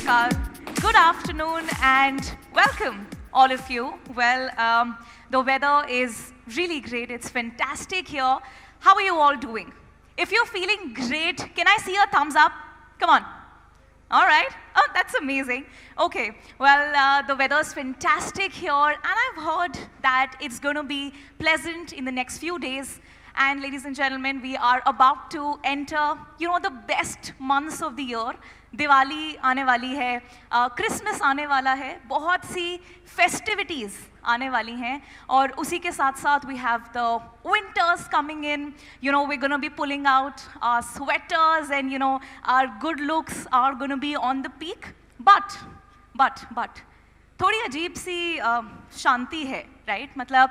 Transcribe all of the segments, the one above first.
Namaskar. Good afternoon and welcome, all of you. Well, the weather is really great. It's fantastic here. How are you all doing? If you're feeling great, can I see a thumbs up? Come on. All right. Oh, that's amazing. Okay. Well, the weather's fantastic here, and I've heard that it's going to be pleasant in the next few days. And ladies and gentlemen, we are about to enter, the best months of the year. Diwali आने वाली है, Christmas आने वाला है, बहुत सी festivities आने वाली हैं और उसी के साथ साथ we have the winters coming in. We're going to be pulling out our sweaters and our good looks are going to be on the peak. But थोड़ी अजीब सी शांति है, राइट? मतलब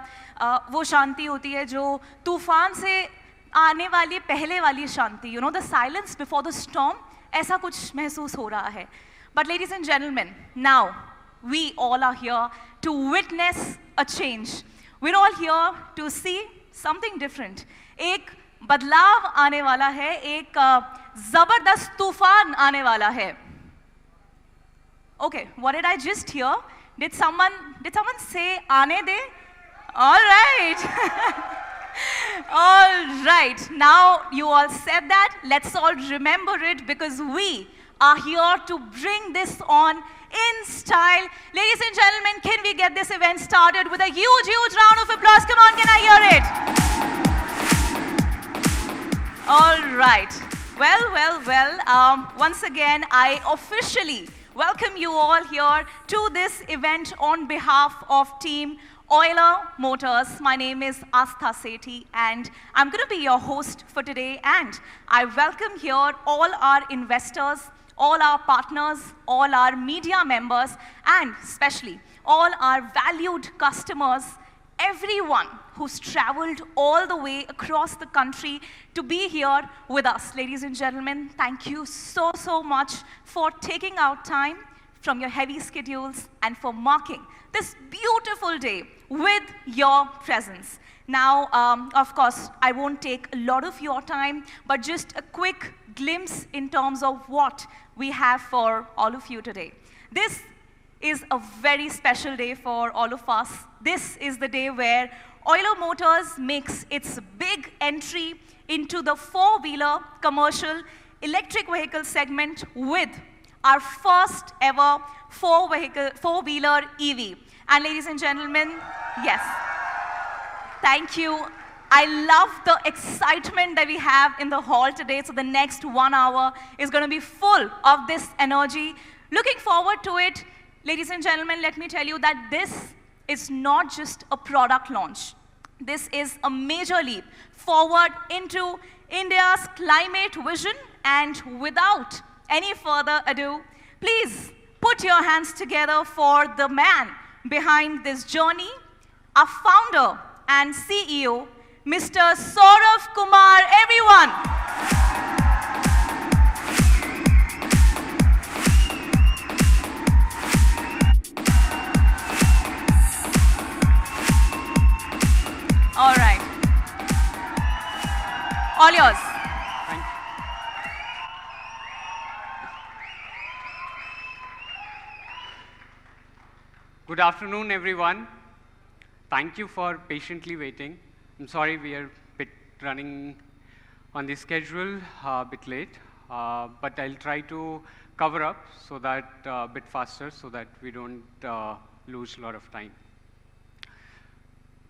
वो शांति होती है जो तूफान से आने वाली पहले वाली शांति, the silence before the storm. ऐसा कुछ महसूस हो रहा है. But ladies and gentlemen, now we all are here to witness a change. We're all here to see something different. एक बदलाव आने वाला है, एक जबरदस्त तूफान आने वाला है. Okay, what did I just hear? Did someone say आने दे? All right. All right, now you all said that. Let's all remember it because we are here to bring this on in style. Ladies and gentlemen, can we get this event started with a huge round of applause? Come on, can I hear it? All right. Well, once again, I officially welcome you all here to this event on behalf of Team Euler Motors. My name is Astha Sethi and I'm going to be your host for today, and I welcome here all our investors, all our partners, all our media members, and especially all our valued customers, everyone who's traveled all the way across the country to be here with us. Ladies and gentlemen, thank you so much for taking out time from your heavy schedules and for marking this beautiful day with your presence. Now, of course, I won't take a lot of your time, but just a quick glimpse in terms of what we have for all of you today. This is a very special day for all of us. This is the day where Euler Motors makes its big entry into the four-wheeler commercial electric vehicle segment with our first ever four-wheeler EV. And ladies and gentlemen, yes, thank you. I love the excitement that we have in the hall today. So the next 1 hour is going to be full of this energy. Looking forward to it. Ladies and gentlemen, let me tell you that this is not just a product launch. This is a major leap forward into India's climate vision. And without any further ado, please put your hands together for the man behind this journey, our founder and CEO, Mr. Saurav Kumar. Everyone. All right. All yours. Thank you. Good afternoon, everyone. Thank you for patiently waiting. I'm sorry we are a bit running on the schedule, a bit late, but I'll try to cover up so that a bit faster so that we don't lose a lot of time.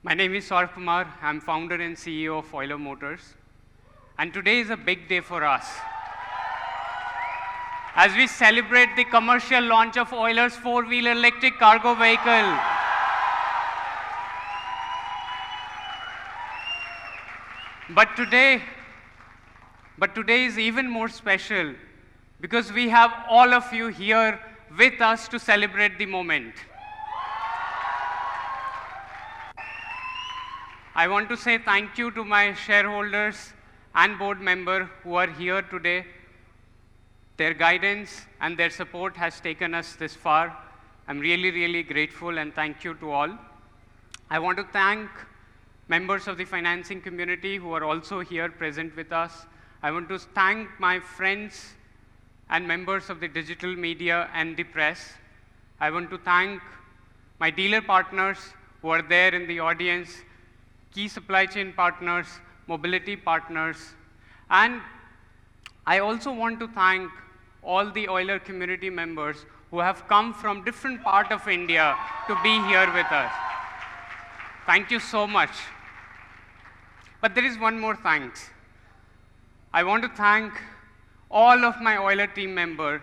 My name is Saurav Kumar. I'm founder and CEO of Euler Motors. And today is a big day for us as we celebrate the commercial launch of Euler's four-wheeler electric cargo vehicle. But today is even more special because we have all of you here with us to celebrate the moment. I want to say thank you to my shareholders and board member who are here today. Their guidance and their support has taken us this far. I'm really grateful and thank you to all. I want to thank members of the financing community who are also here present with us. I want to thank my friends and members of the digital media and the press. I want to thank my dealer partners who are there in the audience, key supply chain partners, mobility partners, and I also want to thank all the Euler community members who have come from different parts of India to be here with us. Thank you so much. But there is one more thanks. I want to thank all of my Euler team members,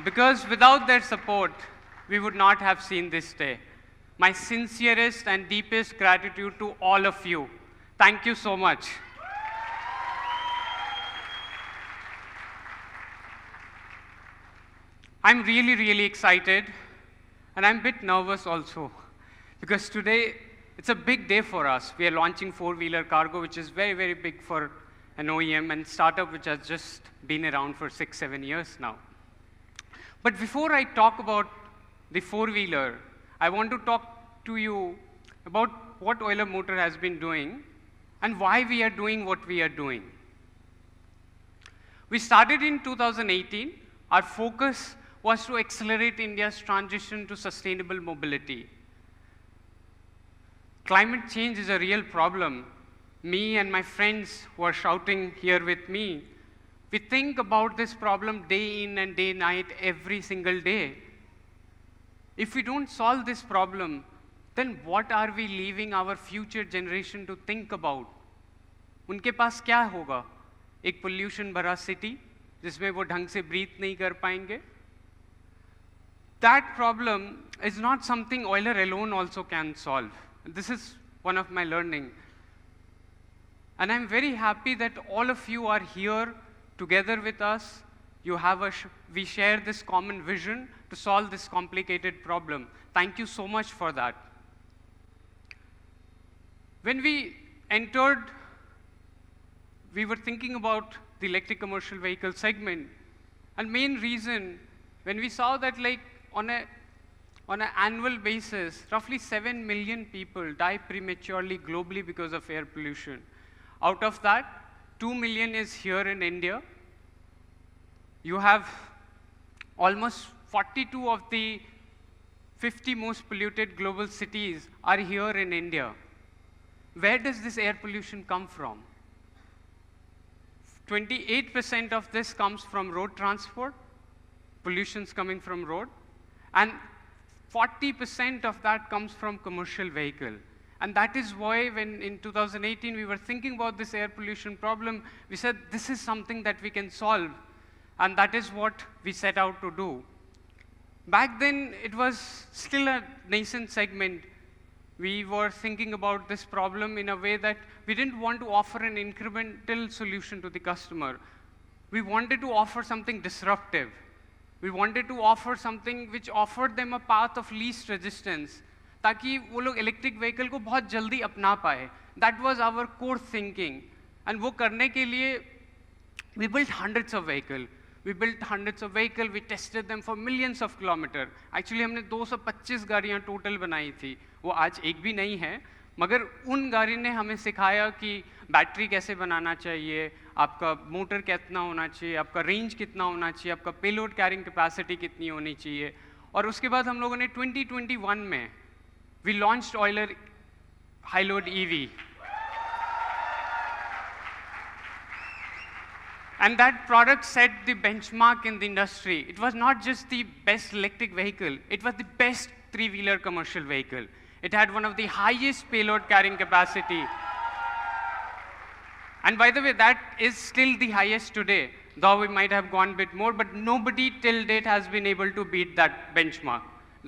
because without their support, we would not have seen this day. My sincerest and deepest gratitude to all of you. Thank you so much. I'm really, really excited, and I'm a bit nervous also, because today, it's a big day for us. We are launching four-wheeler cargo, which is very, very big for an OEM and startup which has just been around for 6-7 years now. But before I talk about the four-wheeler, I want to talk to you about what Euler Motor has been doing and why we are doing what we are doing. We started in 2018. Our focus was to accelerate India's transition to sustainable mobility. Climate change is a real problem. Me and my friends who are shouting here with me, we think about this problem day in and day night, every single day. If we don't solve this problem, then what are we leaving our future generation to think about? उनके पास क्या होगा? एक pollution भरा city, जिसमें वो ढंग से breathe नहीं कर पाएंगे? That problem is not something Euler alone also can solve. This is one of my learning. And I'm very happy that all of you are here together with us. We share this common vision to solve this complicated problem. Thank you so much for that. When we entered, we were thinking about the electric commercial vehicle segment. And main reason, when we saw that like on an annual basis, roughly 7 million people die prematurely globally because of air pollution. Out of that, 2 million is here in India. You have almost 42 of the 50 most polluted global cities are here in India. Where does this air pollution come from? 28% of this comes from road transport, pollution's coming from road, and 40% of that comes from commercial vehicle. And that is why when in 2018 we were thinking about this air pollution problem, we said this is something that we can solve. And that is what we set out to do. Back then, it was still a nascent segment. We were thinking about this problem in a way that we didn't want to offer an incremental solution to the customer. We wanted to offer something disruptive. We wanted to offer something which offered them a path of least resistance, ताकि वो लोग electric vehicle को बहुत जल्दी अपना पाए. That was our core thinking. And वो करने के लिए, we built hundreds of vehicles. We tested them for millions of kilometers. Actually, हमने 225 गाड़ियाँ total बनाई थी. वो आज एक भी नहीं है, मगर उन गाड़ी ने हमें सिखाया कि बैटरी कैसे बनाना चाहिए, आपका मोटर कितना होना चाहिए, आपका रेंज कितना होना चाहिए, आपका पेलोड कैरिंग कैपेसिटी कितनी होनी चाहिए. और उसके बाद हम लोगों ने 2021 में we launched Euler Highload EV. And that product set the benchmark in the industry. It was not just the best electric vehicle, it was the best three-wheeler commercial vehicle. It had one of the highest payload carrying capacity. And by the way, that is still the highest today, though we might have gone a bit more, but nobody till date has been able to beat that benchmark,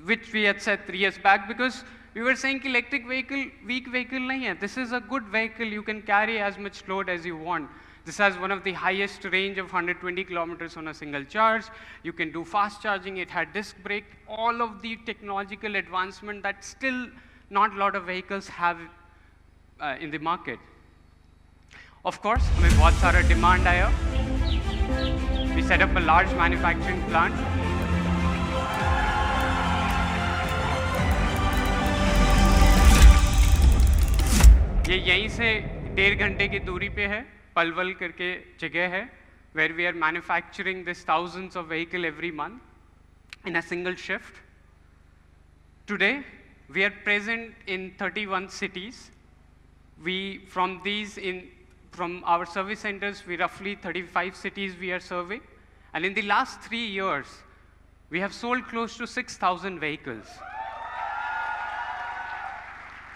which we had set 3 years back, because we were saying electric vehicle, weak vehicle nahi hai. This is a good vehicle, you can carry as much load as you want. This has one of the highest range of 120 kilometers on a single charge. You can do fast charging, it had disc brake, all of the technological advancement that still not a lot of vehicles have in the market. Of course, हमें बहुत सारा demand आया. We set up a large manufacturing plant. ये यहीं से 1.5 घंटे की दूरी पे है. Palwal करके जगह है, where we are manufacturing this thousands of vehicles every month in a single shift. Today, we are present in 31 cities. From our service centers, we roughly 35 cities we are serving. And in the last 3 years, we have sold close to 6,000 vehicles.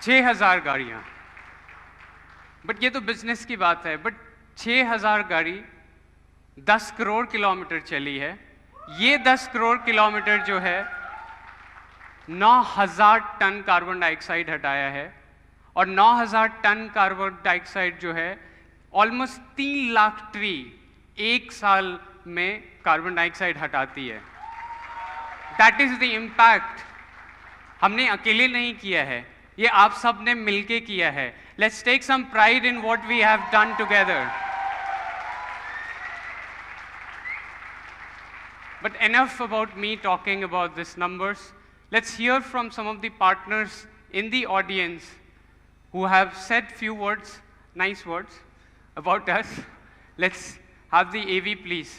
6,000 गाड़ियाँ. But ये तो business की बात है, but 6,000 गाड़ी 10 crore kilometre चली है. ये 10 करोड़ किलोमीटर जो है 9,000 टन कार्बन डाइऑक्साइड हटाया है, और 9,000 टन कार्बन डाइऑक्साइड जो है ऑलमोस्ट 3 लाख ट्री एक साल में कार्बन डाइऑक्साइड हटाती है. That is the impact. हमने अकेले नहीं किया है, ये आप सब ने मिलके किया है. Let's take some pride in what we have done together. But enough about me talking about these numbers. Let's hear from some of the partners in the audience who have said few words, nice words about us. Let's have the AV, please.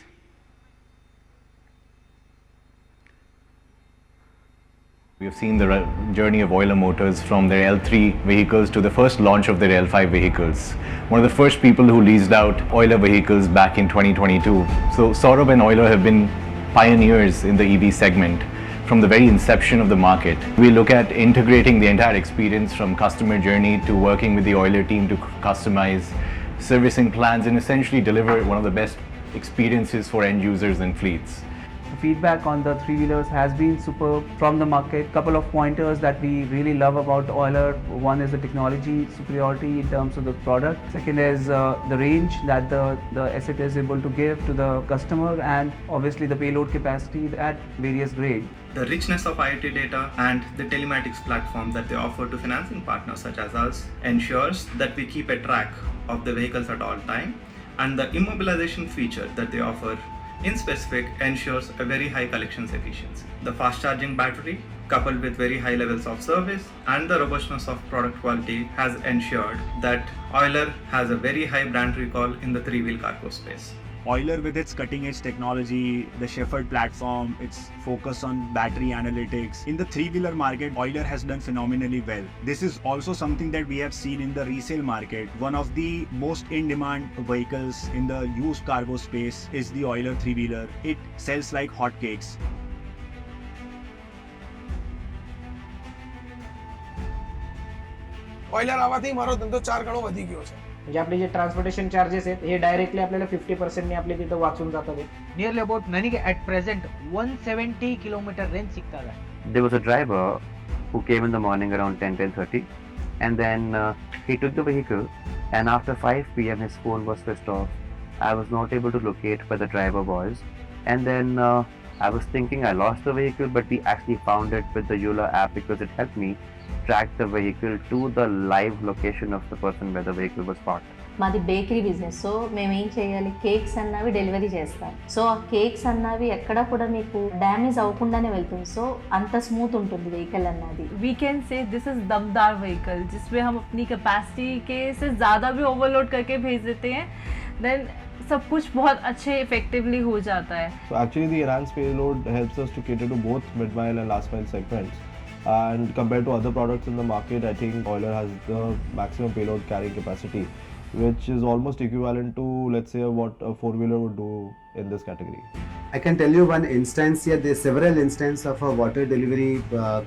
We have seen the journey of Euler Motors from their L3 vehicles to the first launch of their L5 vehicles. One of the first people who leased out Euler vehicles back in 2022. So Saurabh and Euler have been pioneers in the EV segment from the very inception of the market. We look at integrating the entire experience from customer journey to working with the Euler team to customize servicing plans and essentially deliver one of the best experiences for end users and fleets. Feedback on the three-wheelers has been superb from the market. Couple of pointers that we really love about Euler. One is the technology superiority in terms of the product. Second is the range that the asset is able to give to the customer, and obviously the payload capacity at various grades. The richness of IoT data and the telematics platform that they offer to financing partners such as us ensures that we keep a track of the vehicles at all time, and the immobilization feature that they offer in specific ensures a very high collections efficiency. The fast charging battery coupled with very high levels of service and the robustness of product quality has ensured that Euler has a very high brand recall in the three-wheel cargo space. Euler with its cutting edge technology, the Shepherd platform, its focus on battery analytics. In the three-wheeler market, Euler has done phenomenally well. This is also something that we have seen in the resale market. One of the most in-demand vehicles in the used cargo space is the Euler three-wheeler. It sells like hotcakes. ઓઇલર આવવાથી મારો ધંધો 4 ગણો વધી ગયો છે. म्हणजे आपले जे transportation charges आहेत हे डायरेक्टली आपल्याला 50% आपले तिथं वाचून जातात. नियरली अबाउट ನನಗೆ at present 170 kilometer range ಸಿಗ್ತಾ ಇದೆ. There was a driver who came in the morning around 10:30 and then he took the vehicle and after 5 p.m. his phone was switched off. I was not able to locate where the driver was, and then I was thinking I lost the vehicle, but we actually found it with the Euler app because it helped me track the vehicle to the live location of the person where the vehicle was parked. మాది bakery business. So మేము ఏం చేయాలి, cakes అన్నవి delivery చేస్తాం. So ఆ cakes అన్నవి ఎక్కడ కూడా మీకు డ్యామేజ్ అవ్వకుండానే వెళ్తుంది. సో అంత స్మూత్ ఉంటుంది వెహికల్ అన్నది. We can say this is दमदार व्हीकल जिसमें हम अपनी कैपेसिटी के से ज़्यादा भी ओवरलोड करके भेज देते हैं, देन सब कुछ बहुत अच्छे इफेक्टिवली हो जाता है. So actually the enhanced payload helps us to cater to both mid-mile and last-mile segments. And compared to other products in the market, I think Euler has the maximum payload carrying capacity, which is almost equivalent to, let's say, what a four-wheeler would do in this category. I can tell you one instance here. There's several instances of a water delivery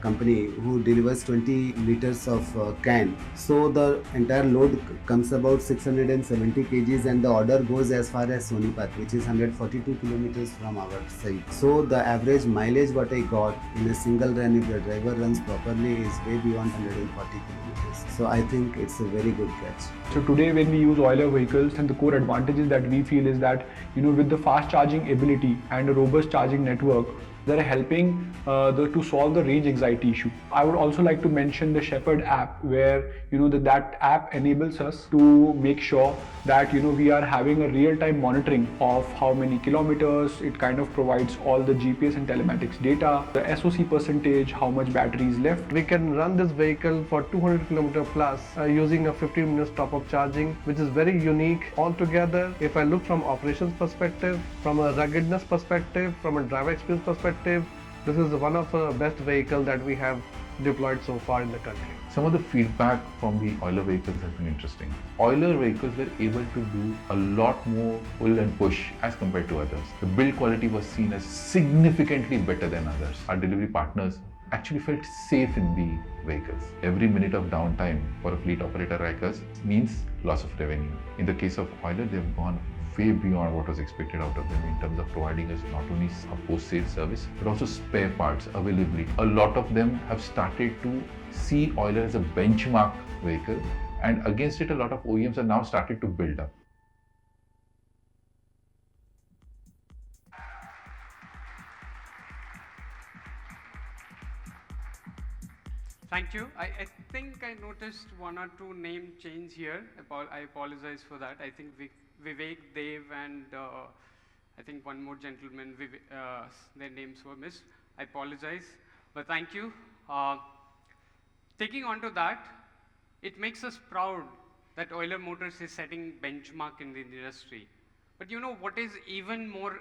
company who delivers 20 liters of can. So the entire load comes about 670 kgs and the order goes as far as Sonipat, which is 142 kilometers from our side. So the average mileage what I got in a single run, if the driver runs properly, is way beyond 140 kilometers. So I think it's a very good catch. So today when we use Euler vehicles, and the core advantages that we feel is that, with the fast charging ability and a robust charging network, that are helping to solve the range anxiety issue. I would also like to mention the Shepherd app, where that app enables us to make sure that we are having a real-time monitoring of how many kilometers. It kind of provides all the GPS and telematics data, the SOC percentage, how much battery is left. We can run this vehicle for 200 km plus using a 15 minutes top-up charging, which is very unique altogether. If I look from operations perspective, from a ruggedness perspective, from a driver experience perspective, this is one of the best vehicles that we have deployed so far in the country. Some of the feedback from the Euler vehicles has been interesting. Euler vehicles were able to do a lot more pull and push as compared to others. The build quality was seen as significantly better than others. Our delivery partners actually felt safe in the vehicles. Every minute of downtime for a fleet operator like us means loss of revenue. In the case of Euler, they have gone way beyond what was expected out of them in terms of providing us not only a post-sale service but also spare parts availability. A lot of them have started to see Euler as a benchmark vehicle, and against it a lot of OEMs are now started to build up. Thank you. I think I noticed one or two name change here. I apologize for that. I think Vivek, Dev, and I think one more gentleman, their names were missed. I apologize, but thank you. Taking on to that, it makes us proud that Euler Motors is setting benchmark in the industry. But what is even more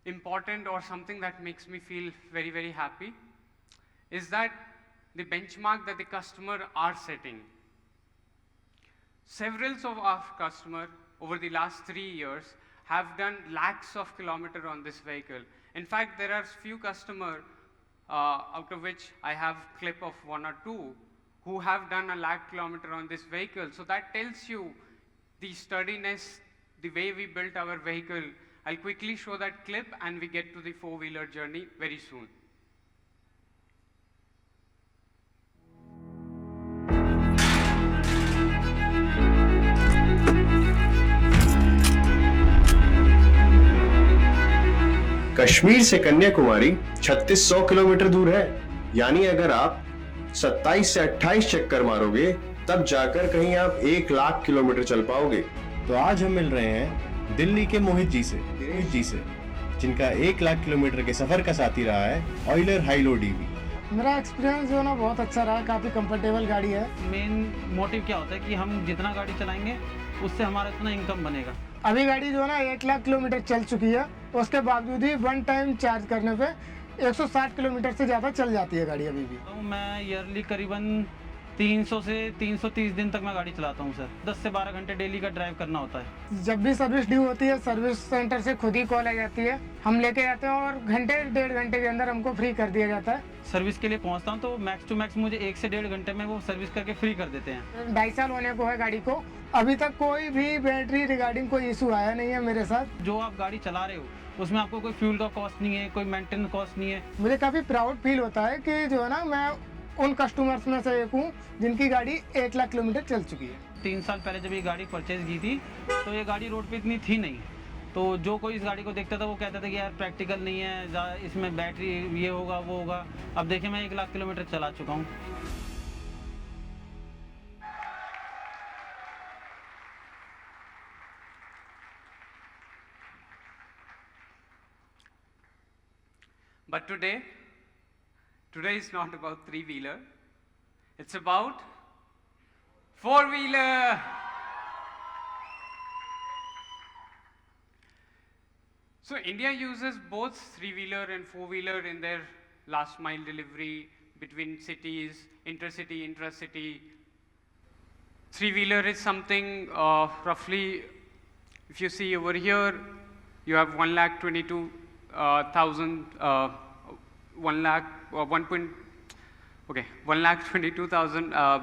important, or something that makes me feel very, very happy, is that the benchmark that the customer are setting. Several of our customers over the last 3 years have done lakhs of kilometers on this vehicle. In fact, there are few customers out of which I have clip of 1 or 2 who have done a lakh kilometer on this vehicle. So that tells you the sturdiness, the way we built our vehicle. I'll quickly show that clip and we get to the four-wheeler journey very soon. Kashmir से Kanyakumari 3600 kilometre दूर है, यानी अगर आप 27 से 28 चक्कर मारोगे तब जाकर कहीं आप 1 लाख किलोमीटर चल पाओगे। तो आज हम मिल रहे हैं दिल्ली के मोहित जी से जिनका 1 लाख किलोमीटर के सफर का साथी रहा है ऑयलर हाइलो डीवी। मेरा एक्सपीरियंस जो है ना बहुत अच्छा रहा, काफ़ी कंफर्टेबल गाड़ी है। मेन मोटिव क्या होता है कि हम जितना गाड़ी चलाएंगे उससे हमारा इतना इनकम बनेगा। अभी गाड़ी जो है ना 1 लाख किलोमीटर चल चुकी है, उसके बावजूद ही वन टाइम चार्ज करने पे 160 किलोमीटर से ज़्यादा चल जाती है गाड़ी अभी भी। तो मैं ईयरली करीबन 300 से 330 दिन तक मैं गाड़ी चलाता हूँ सर। 10 से 12 घंटे डेली का ड्राइव करना होता है। जब भी सर्विस ड्यू होती है सर्विस सेंटर से खुद ही कॉल आ जाती है, हम लेके जाते हैं और घंटे 1.5 घंटे के अंदर हमको फ्री कर दिया जाता है। सर्विस के लिए पहुँचता हूँ तो मैक्स टू मैक्स मुझे 1 से 1.5 घंटे में वो सर्विस करके फ्री कर देते हैं। 2.5 साल होने को है गाड़ी को, अभी तक कोई भी बैटरी रिगार्डिंग कोई इशू आया नहीं है मेरे साथ। जो आप गाड़ी चला रहे हो उसमें आपको कोई फ्यूल का कॉस्ट नहीं है, कोई मेंटेनेंस कॉस्ट नहीं है। मुझे काफ़ी प्राउड फील होता है कि जो है ना मैं उन कस्टमर्स में से एक हूँ जिनकी गाड़ी 1 लाख किलोमीटर चल चुकी है। 3 साल पहले जब ये गाड़ी परचेज की थी तो ये गाड़ी रोड पे इतनी थी नहीं, तो जो कोई इस गाड़ी को देखता था वो कहता था कि यार प्रैक्टिकल नहीं है, इसमें बैटरी ये होगा वो होगा। अब देखिए मैं 1 लाख किलोमीटर चला चुका हूँ। But today is not about three-wheeler, it's about four-wheeler. So India uses both three-wheeler and four-wheeler in their last mile delivery between cities, intercity, intracity. Three-wheeler is something roughly, if you see over here, you have 122,000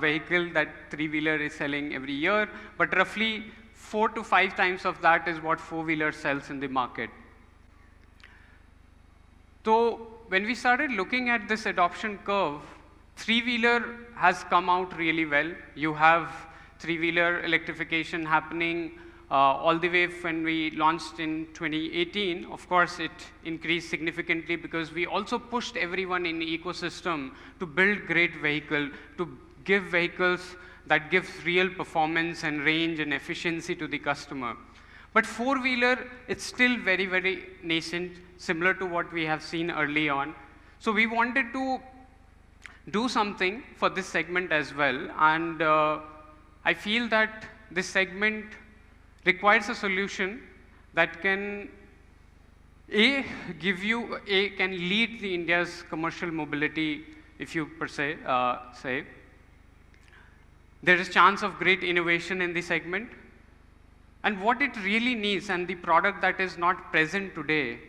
vehicle that three-wheeler is selling every year, but roughly 4 to 5 times of that is what four-wheeler sells in the market. So when we started looking at this adoption curve, three-wheeler has come out really well. You have three-wheeler electrification happening all the way when we launched in 2018, of course, it increased significantly because we also pushed everyone in the ecosystem to build great vehicle, to give vehicles that gives real performance and range and efficiency to the customer. But four-wheeler, it's still very, very nascent, similar to what we have seen early on. So we wanted to do something for this segment as well, and I feel that this segment requires a solution that can can lead the India's commercial mobility, if you per se say. There is chance of great innovation in the segment, and what it really needs, and the product that is not present today,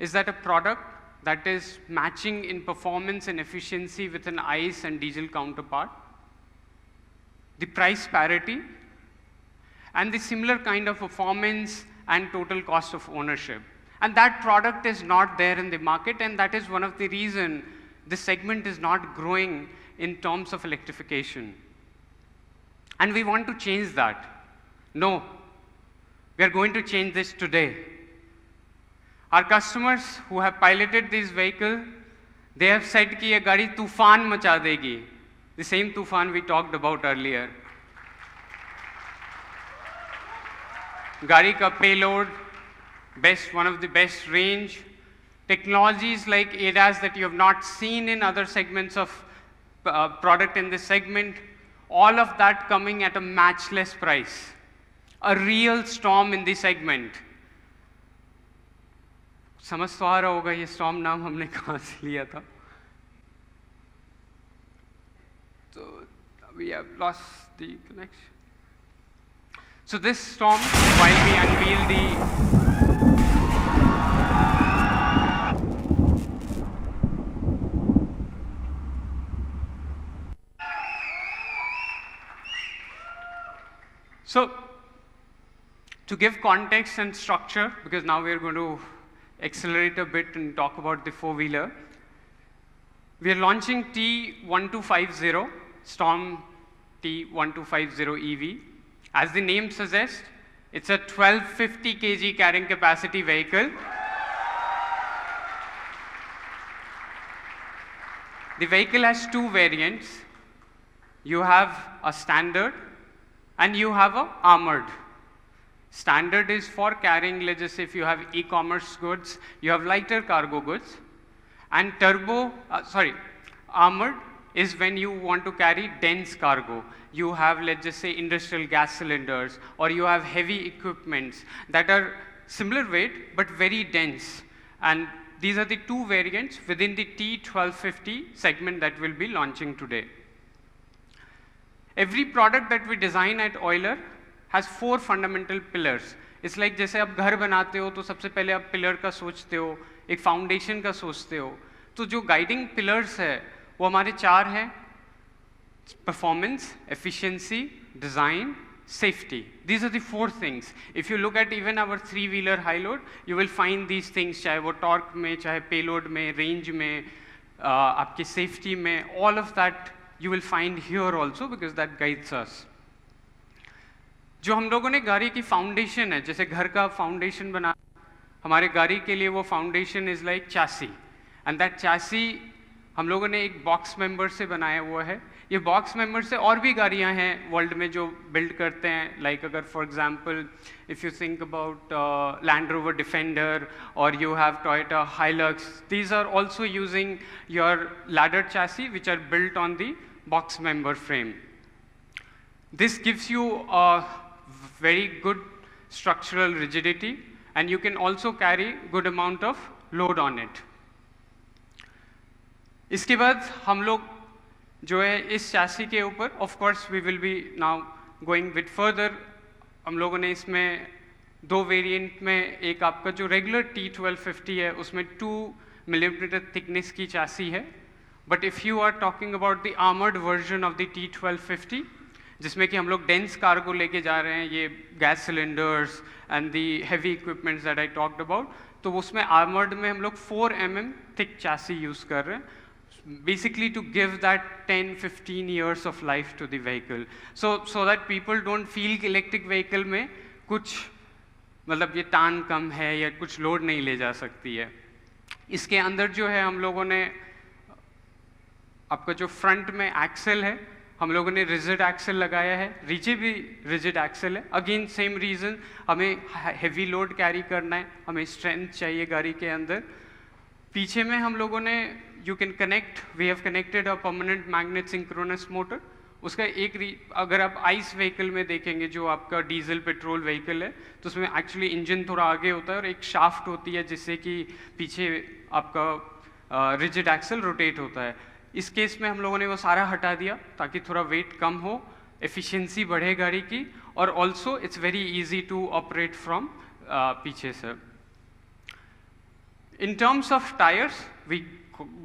is that a product that is matching in performance and efficiency with an ICE and diesel counterpart, the price parity, and the similar kind of performance and total cost of ownership. And that product is not there in the market, and that is one of the reasons this segment is not growing in terms of electrification. And we want to change that. No, we are going to change this today. Our customers who have piloted this vehicle, they have said कि ये गाड़ी तूफान मचा देगी. The same तूफान we talked about earlier. गाड़ी का payload, one of the best range, technologies like ADAS that you have not seen in other segments of product in this segment, all of that coming at a matchless price. A real storm in the segment. समझ तो आ रहा होगा ये storm नाम हमने कहाँ से लिया था? So we have lost the connection. So this storm, while we unveil the So, to give context and structure, because now we are going to accelerate a bit and talk about the four-wheeler, we are launching T1250, Storm T1250 EV. As the name suggests, it's a 1250 kg carrying capacity vehicle. The vehicle has two variants. You have a standard and you have a armored. Standard is for carrying, let's just say if you have e-commerce goods, you have lighter cargo goods. And armored is when you want to carry dense cargo. You have, let's just say, industrial gas cylinders, or you have heavy equipments that are similar weight but very dense. And these are the two variants within the T1250 segment that we'll be launching today. Every product that we design at Euler has four fundamental pillars. It's like जैसे आप घर बनाते हो तो सबसे पहले आप pillar का सोचते हो, एक फाउंडेशन का सोचते हो. तो जो गाइडिंग पिलर्स है वो हमारे चार हैं: performance, efficiency, design, safety. These are the four things. If you look at even our three-wheeler high load, you will find these things, चाहे वो torque में, चाहे payload में, range में, आपकी safety में, all of that you will find here also because that guides us. जो हम लोगों ने गाड़ी की फाउंडेशन है, जैसे घर का फाउंडेशन बना, हमारे गाड़ी के लिए वो foundation is like chassis, and that chassis हम लोगों ने एक बॉक्स मेंबर से बनाया हुआ है. ये बॉक्स मेंबर से और भी गाड़ियां हैं वर्ल्ड में जो बिल्ड करते हैं, लाइक अगर for example if you think about Land Rover Defender or you have Toyota Hilux, these are also using your ladder chassis which are built on the box member frame. This gives you a very good structural rigidity, and you can also carry good amount of load on it. इसके बाद हम लोग जो है इस chassis के ऊपर, of course we will be now going with further, हम लोगों ने इसमें दो वेरिएंट में, एक आपका जो रेगुलर T1250 है उसमें 2 मिलीमीटर थिकनेस की चैसी है, but if you are talking about the armoured version of the T1250 जिसमें कि हम लोग डेंस कार्गो लेके जा रहे हैं, ये gas cylinders and the heavy equipments that I talked about, तो उसमें आर्मर्ड में हम लोग 4 mm थिक चैसी यूज़ कर रहे हैं, basically to give that 10-15 years of life to the vehicle, so that people don't feel electric vehicle में कुछ मतलब ये तान कम है या कुछ लोड नहीं ले जा सकती है। इसके अंदर जो है हम लोगों ने आपका जो फ्रंट में एक्सेल है हम लोगों ने रिजिड एक्सेल लगाया है, नीचे भी रिजिड एक्सेल है। अगेन सेम रीज़न, हमें हैवी लोड कैरी करना है, हमें स्ट्रेंथ चाहिए गाड़ी के अंदर। पीछे में हम लोगों ने you can connect, we have connected a permanent magnet synchronous motor. उसका अगर आप आइस व्हीकल में देखेंगे जो आपका डीजल पेट्रोल व्हीकल है तो उसमें एक्चुअली इंजन थोड़ा आगे होता है और एक शाफ्ट होती है जिससे कि पीछे आपका रिजिड एक्सेल रोटेट होता है। इस केस में हम लोगों ने वो सारा हटा दिया ताकि थोड़ा वेट कम हो, एफिशिएंसी बढ़े गाड़ी की, और also it's very easy to operate from पीछे से। In terms of tyres we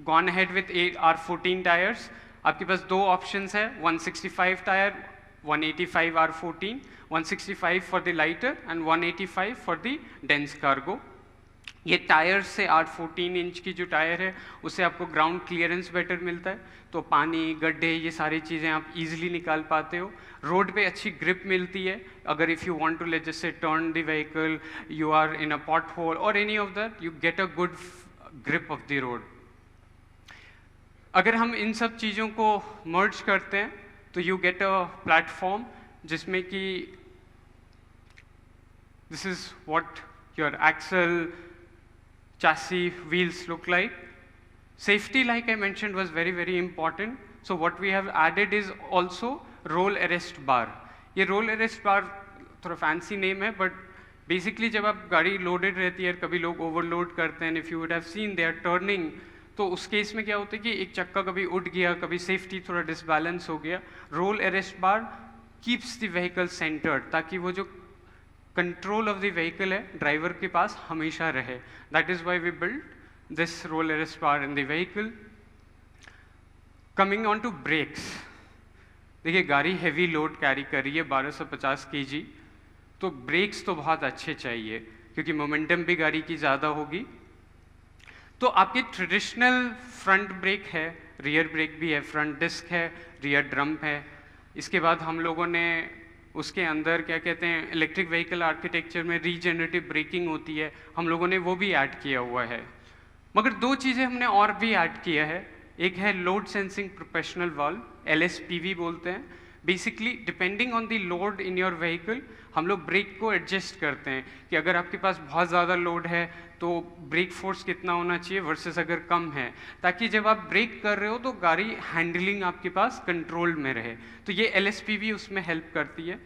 gone ahead with R14 tyres. आपके पास दो ऑप्शंस है, 165 tyre, 185 R14, 165 for the lighter and 185 for the dense cargo. ये टायर से R14 इंच की जो टायर है उससे आपको ग्राउंड क्लियरेंस बेटर मिलता है, तो पानी गड्ढे ये सारी चीज़ें आप इजीली निकाल पाते हो। रोड पे अच्छी ग्रिप मिलती है। अगर if you want to let just say turn the vehicle, you are in a pothole or any of that, you get a good grip of the road. अगर हम इन सब चीज़ों को मर्ज करते हैं तो यू गेट अ प्लेटफॉर्म जिसमें कि this is what your axle, chassis, wheels look like. Safety, like I mentioned, was very, very important. So what we have added is also roll arrest bar. ये roll arrest bar थोड़ा fancy name है, but basically जब आप गाड़ी loaded रहती है, कभी लोग overload करते हैं, if you would have seen they are turning, तो उस केस में क्या होता है कि एक चक्का कभी उठ गया, कभी सेफ्टी थोड़ा डिसबैलेंस हो गया। Roll arrest bar keeps the vehicle centred, ताकि वो जो कंट्रोल ऑफ द व्हीकल है ड्राइवर के पास हमेशा रहे। That is why we build this roll arrest bar in the vehicle. Coming on to brakes, देखिए गाड़ी हैवी लोड कैरी कर रही है 1250 kg, तो ब्रेक्स तो बहुत अच्छे चाहिए क्योंकि मोमेंटम भी गाड़ी की ज़्यादा होगी। तो आपके ट्रेडिशनल फ्रंट ब्रेक है, रियर ब्रेक भी है, फ्रंट डिस्क है, रियर ड्रम है। इसके बाद हम लोगों ने उसके अंदर क्या कहते हैं इलेक्ट्रिक व्हीकल आर्किटेक्चर में रीजनरेटिव ब्रेकिंग होती है, हम लोगों ने वो भी ऐड किया हुआ है। मगर दो चीज़ें हमने और भी ऐड किया है। एक है load sensing professional valve, LSPV बोलते हैं। Basically depending on the load in your vehicle हम लोग ब्रेक को एडजस्ट करते हैं कि अगर आपके पास बहुत ज़्यादा लोड है तो ब्रेक फोर्स कितना होना चाहिए वर्सेस अगर कम है, ताकि जब आप ब्रेक कर रहे हो तो गाड़ी हैंडलिंग आपके पास कंट्रोल में रहे। तो ये LSPV उसमें हेल्प करती है।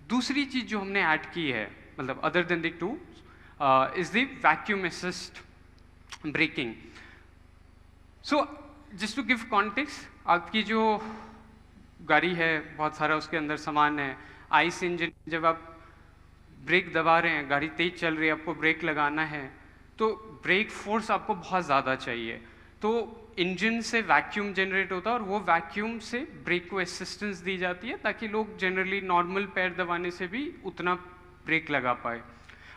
दूसरी चीज़ जो हमने ऐड की है, मतलब other than the two, is the vacuum assist braking. So just to give context, आपकी जो गाड़ी है बहुत सारा उसके अंदर सामान है। आइस इंजन, जब आप ब्रेक दबा रहे हैं, गाड़ी तेज चल रही है, आपको ब्रेक लगाना है तो ब्रेक फोर्स आपको बहुत ज़्यादा चाहिए। तो इंजन से वैक्यूम जनरेट होता है और वो वैक्यूम से ब्रेक को असिस्टेंस दी जाती है ताकि लोग जनरली नॉर्मल पैर दबाने से भी उतना ब्रेक लगा पाए।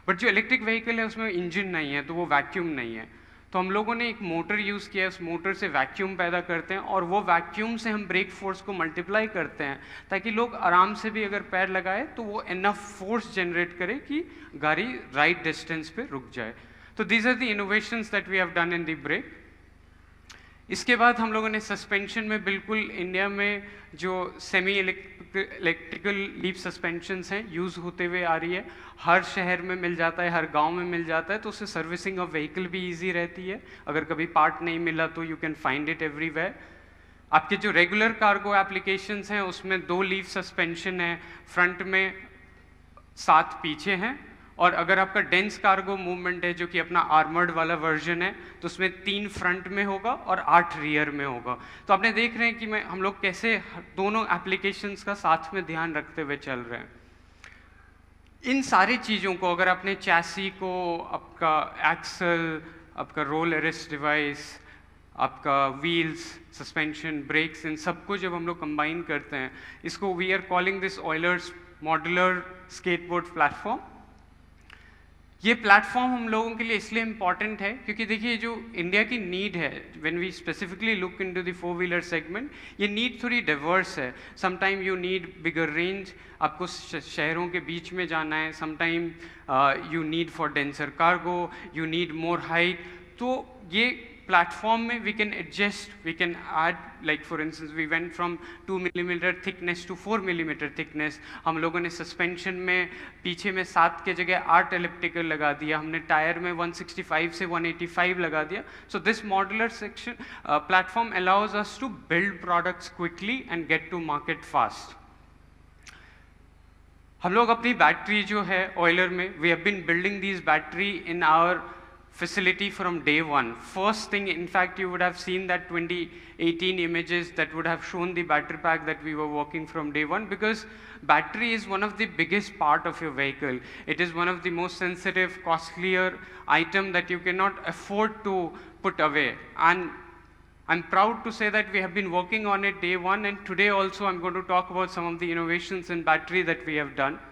बट जो इलेक्ट्रिक व्हीकल है उसमें इंजन नहीं है तो वो वैक्यूम नहीं है, तो हम लोगों ने एक मोटर यूज़ किया है, उस मोटर से वैक्यूम पैदा करते हैं और वो वैक्यूम से हम ब्रेक फोर्स को मल्टीप्लाई करते हैं ताकि लोग आराम से भी अगर पैर लगाए तो वो इनफ फोर्स जनरेट करे कि गाड़ी राइट डिस्टेंस पे रुक जाए। तो these are the innovations that we have done in the brake. इसके बाद हम लोगों ने सस्पेंशन में बिल्कुल इंडिया में जो सेमी इलेक्ट्रिकल लीफ सस्पेंशंस हैं यूज़ होते हुए आ रही है, हर शहर में मिल जाता है, हर गांव में मिल जाता है, तो उससे सर्विसिंग ऑफ व्हीकल भी इजी रहती है। अगर कभी पार्ट नहीं मिला तो you can find it everywhere. आपके जो रेगुलर कार्गो एप्लीकेशंस हैं उसमें 2 लीफ सस्पेंशन है, फ्रंट में 7 पीछे हैं, और अगर आपका डेंस कार्गो मूवमेंट है जो कि अपना आर्मर्ड वाला वर्जन है तो उसमें 3 फ्रंट में होगा और 8 रियर में होगा। तो आपने देख रहे हैं कि हम लोग कैसे दोनों एप्लीकेशंस का साथ में ध्यान रखते हुए चल रहे हैं। इन सारी चीज़ों को अगर आपने चैसी को, आपका एक्सल, आपका रोल अरेस्ट डिवाइस, आपका व्हील्स, सस्पेंशन, ब्रेक्स, इन सबको जब हम लोग कंबाइन करते हैं, इसको we are calling this Euler's modular skateboard platform. ये प्लेटफॉर्म हम लोगों के लिए इसलिए इम्पॉर्टेंट है क्योंकि देखिए जो इंडिया की नीड है, when we specifically look into the four wheeler segment, ये नीड थोड़ी डाइवर्स है. Sometime you need bigger range, आपको शहरों के बीच में जाना है. Sometime you need for denser cargo, you need more height. तो ये प्लेटफॉर्म में we can adjust, we can add, like for instance we went from 2 mm thickness to 4 mm thickness. हम लोगों ने सस्पेंशन में पीछे में 7 के जगह 8 एलिप्टिकल लगा दिया. हमने टायर में 165 से 185 लगा दिया. So this modular section platform allows us to build products quickly and get to market fast. हम लोग अपनी बैटरी जो है ऑयलर में, we have been building these battery in our facility from day one. First thing, in fact, you would have seen that 2018 images that would have shown the battery pack that we were working from day one, because battery is one of the biggest part of your vehicle. It is one of the most sensitive, costlier item that you cannot afford to put away. And I'm proud to say that we have been working on it day one, and today also I'm going to talk about some of the innovations in battery that we have done.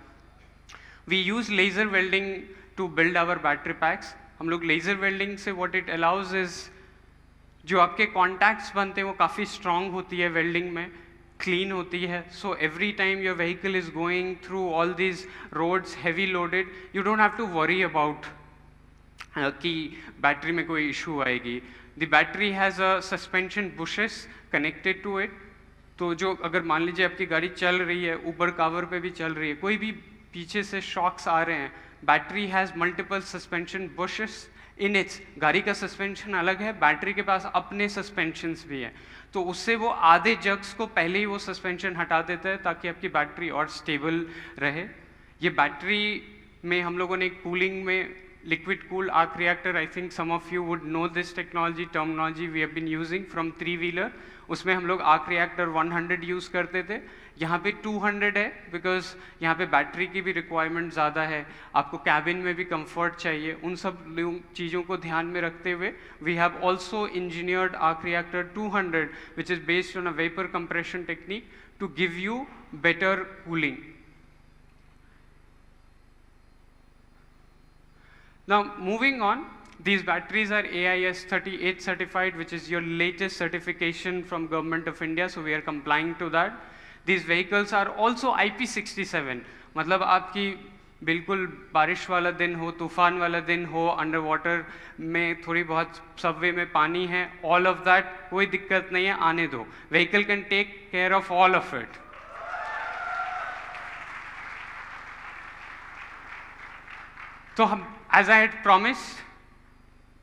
We use laser welding to build our battery packs. हम लोग laser welding से what it allows is, जो आपके contacts बनते हैं वो काफ़ी strong होती है वेल्डिंग में, क्लीन होती है. So every time your vehicle is going through all these roads heavy loaded, you don't have to worry about कि बैटरी में कोई इशू आएगी. The battery has a suspension bushes connected to it. तो जो अगर मान लीजिए आपकी गाड़ी चल रही है, ऊपर कावर पे भी चल रही है, कोई भी पीछे से शॉक्स आ रहे हैं, battery has multiple suspension bushes in its. गाड़ी का सस्पेंशन अलग है, बैटरी के पास अपने सस्पेंशंस भी हैं. तो उससे वो आधे जग्स को पहले ही वो सस्पेंशन हटा देता है ताकि आपकी बैटरी और स्टेबल रहे. ये बैटरी में हम लोगों ने एक कूलिंग में liquid cool arc reactor, I think some of you would know this technology, terminology we have been using from three wheeler. उसमें हम लोग आर्क रिएक्टर 100 यूज़ करते थे. यहाँ पे 200 है बिकॉज यहाँ पे बैटरी की भी रिक्वायरमेंट ज़्यादा है, आपको कैबिन में भी कंफर्ट चाहिए. उन सब चीज़ों को ध्यान में रखते हुए we have also engineered arc reactor 200 which is based on a vapour compression technique to give you better cooling. Now moving on, these batteries are AIS 38 certified, which is your latest certification from Government of India, so we are complying to that. These vehicles are also IP67, मतलब आपकी बिल्कुल बारिश वाला दिन हो, तूफान वाला दिन हो, अंडर वाटर में थोड़ी बहुत सबवे में पानी है, ऑल ऑफ दैट कोई दिक्कत नहीं है, आने दो. Vehicle can take care of all of it. तो हम, as I had promised,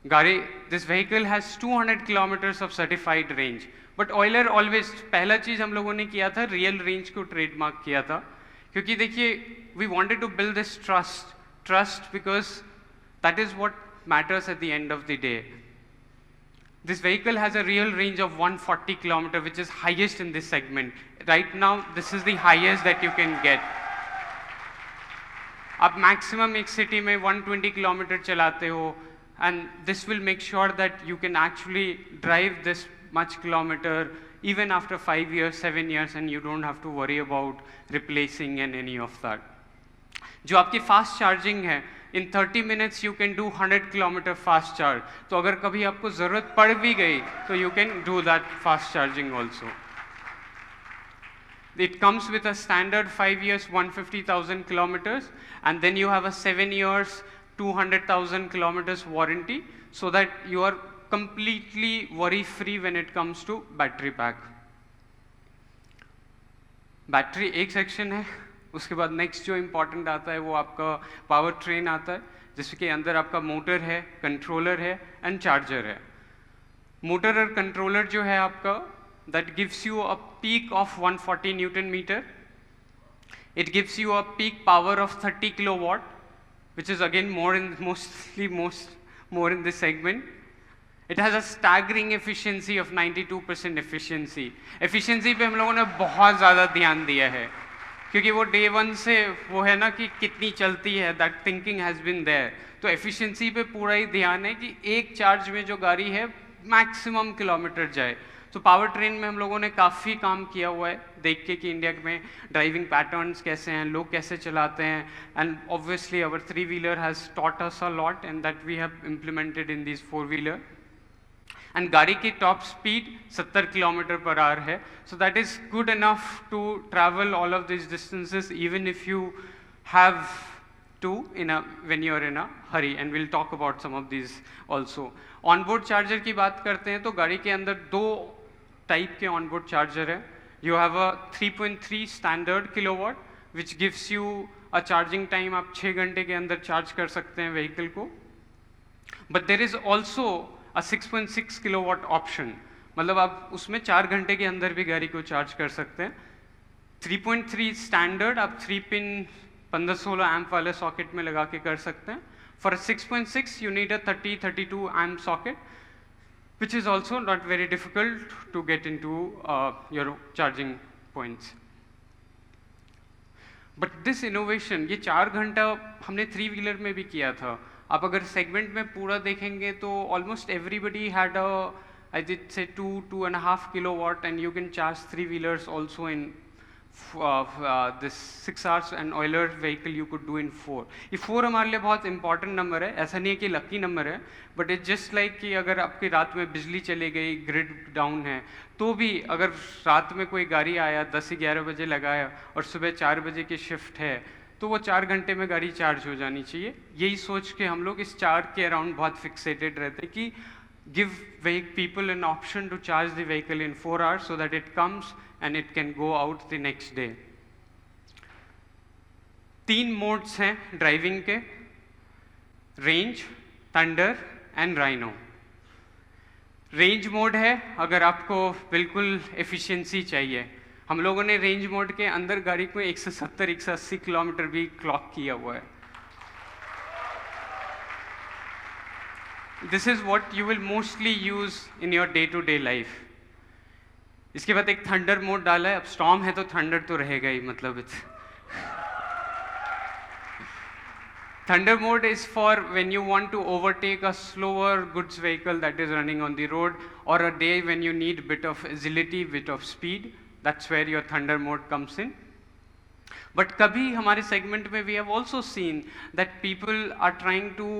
गाड़ी, this vehicle has 200 kilometers of certified range. But Euler always, पहला चीज़ हम लोगों ने किया था, रियल रेंज को ट्रेडमार्क किया था, क्योंकि देखिए we wanted to build this trust because that is what matters at the end of the day. This vehicle has a real range of 140 kilometers, which is highest in this segment. Right now, this is the highest that you can get. आप maximum एक city में 120 kilometre चलाते हो, and this will make sure that you can actually drive this much kilometre even after 5 years, 7 years, and you don't have to worry about replacing and any of that. जो आपकी fast charging है, in 30 minutes you can do 100 kilometer fast charge. तो अगर कभी आपको ज़रूरत पड़ भी गई तो you can do that fast charging also. It comes with a standard 5 years, 150,000 kilometers, and then you have a 7 years, 200,000 kilometers warranty, so that you are completely worry-free when it comes to battery pack. Battery एक section है, उसके बाद next जो important आता है वो आपका power train आता है, जिसके अंदर आपका motor है, controller है, and charger है. Motor और controller जो है आपका, that gives you a peak of 140 Newton meter. It gives you a peak power of 30 kilowatt, which is again more in this segment. It has a staggering efficiency of 92% efficiency. Efficiency पे हम लोगों ने बहुत ज़्यादा ध्यान दिया है, क्योंकि वो day one से वो है ना कि कितनी चलती है, that thinking has been there. तो efficiency पे पूरा ही ध्यान है कि एक चार्ज में जो गाड़ी है maximum किलोमीटर जाए. तो पावर ट्रेन में हम लोगों ने काफ़ी काम किया हुआ है, देख के कि इंडिया में ड्राइविंग पैटर्न्स कैसे हैं, लोग कैसे चलाते हैं, and obviously our 3-wheeler has taught us a lot and that we have implemented in this 4-wheeler. And गाड़ी की टॉप स्पीड 70 km/h है, so that is good enough to travel all of this distances even if you have to when you are in a hurry, and we'll talk about some of these also. Onboard charger की बात करते हैं तो गाड़ी के अंदर 2 type के onboard charger है. You have a 3.3 standard kilowatt which gives you a charging time, आप 6 घंटे के अंदर चार्ज कर सकते हैं व्हीकल को. But there is also a 6.6 kilowatt option, मतलब आप उसमें 4 घंटे के अंदर भी गाड़ी को चार्ज कर सकते हैं. 3.3 स्टैंडर्ड आप 3-pin 15-16 एम्प वाले सॉकेट में लगा के कर सकते हैं. For 6.6 you need a 30-32 amp socket which is also not very difficult to get into your charging points. But this innovation, ये 4 घंटा हमने 3-wheeler में भी किया था. आप अगर सेगमेंट में पूरा देखेंगे तो almost everybody had a, I did say 2.5 kilowatt, and you can charge 3-wheelers also in this 6 hours, and Euler vehicle you could do in 4. ये 4 हमारे लिए बहुत इंपॉर्टेंट नंबर है, ऐसा नहीं है कि लकी नंबर है, बट इट जस्ट लाइक कि अगर आपकी रात में बिजली चली गई, ग्रिड डाउन है, तो भी अगर रात में कोई गाड़ी आया 10-11 बजे लगाया और सुबह 4 बजे की शिफ्ट है, तो वो 4 घंटे में गाड़ी चार्ज हो जानी चाहिए. यही सोच के हम लोग इस 4 के अराउंड बहुत फिक्सेटेड रहते कि give people an option to charge the vehicle in 4 hours so that it comes and it can go out the next day. 3 modes हैं ड्राइविंग के, range, thunder and rhino. Range mode है अगर आपको बिल्कुल efficiency चाहिए. हम लोगों ने रेंज मोड के अंदर गाड़ी को 170-180 किलोमीटर भी क्लॉक किया हुआ है. This is what you will mostly use in your day-to-day life. इसके बाद एक थंडर मोड डाला है. अब स्टॉर्म है तो थंडर तो रहेगा ही, मतलब Thunder mode is for when you want to overtake a slower goods vehicle that is running on the road, or a day when you need bit of agility, bit of speed. That's where your thunder mode comes in. But kabhi hamare segment mein we have also seen that people are trying to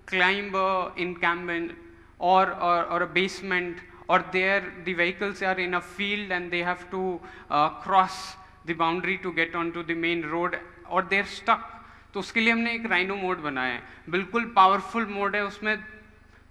climb a encampment or a basement, or there the vehicles are in a field and they have to cross the boundary to get onto the main road, or they're stuck. तो उसके लिए हमने एक rhino mode बनाया है. बिल्कुल powerful mode है, उसमें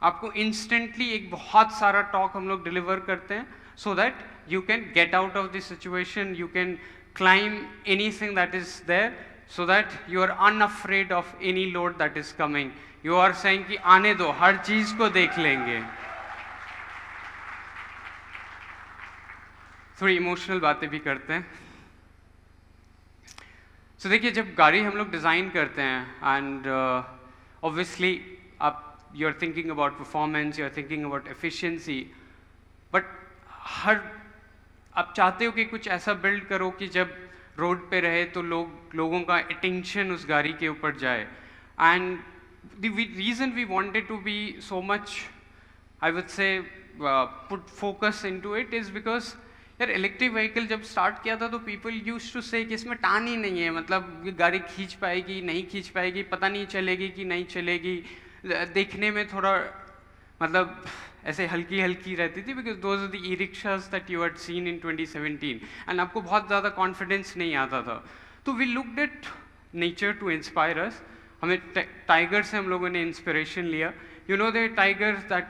आपको इंस्टेंटली एक बहुत सारा टॉक हम लोग डिलीवर करते हैं, so that you can get out of this situation, you can climb anything that is there, so that you are unafraid of any load that is coming. You are saying कि आने दो, हर चीज को देख लेंगे. थोड़ी इमोशनल बातें भी करते हैं. So देखिए, जब गाड़ी हम लोग डिज़ाइन करते हैं एंड ऑब्वियसली आप you are thinking about performance, you are thinking about efficiency, but आप चाहते हो कि कुछ ऐसा बिल्ड करो कि जब रोड पे रहे तो लोगों का अटेंशन उस गाड़ी के ऊपर जाए. And the reason we wanted to be so much, I would say put focus into it is because यार इलेक्ट्रिक व्हीकल जब स्टार्ट किया था तो पीपल यूज्ड टू से कि इसमें टान ही नहीं है, मतलब ये गाड़ी खींच पाएगी नहीं खींच पाएगी, पता नहीं चलेगी कि नहीं चलेगी, देखने में थोड़ा मतलब ऐसे हल्की हल्की रहती थी, because those are the e rickshaws that you had seen in 2017, and आपको बहुत ज़्यादा कॉन्फिडेंस नहीं आता था. तो we looked at nature to inspire us. हमें टाइगर से हम लोगों ने इंस्पिरेशन लिया. You know the tigers that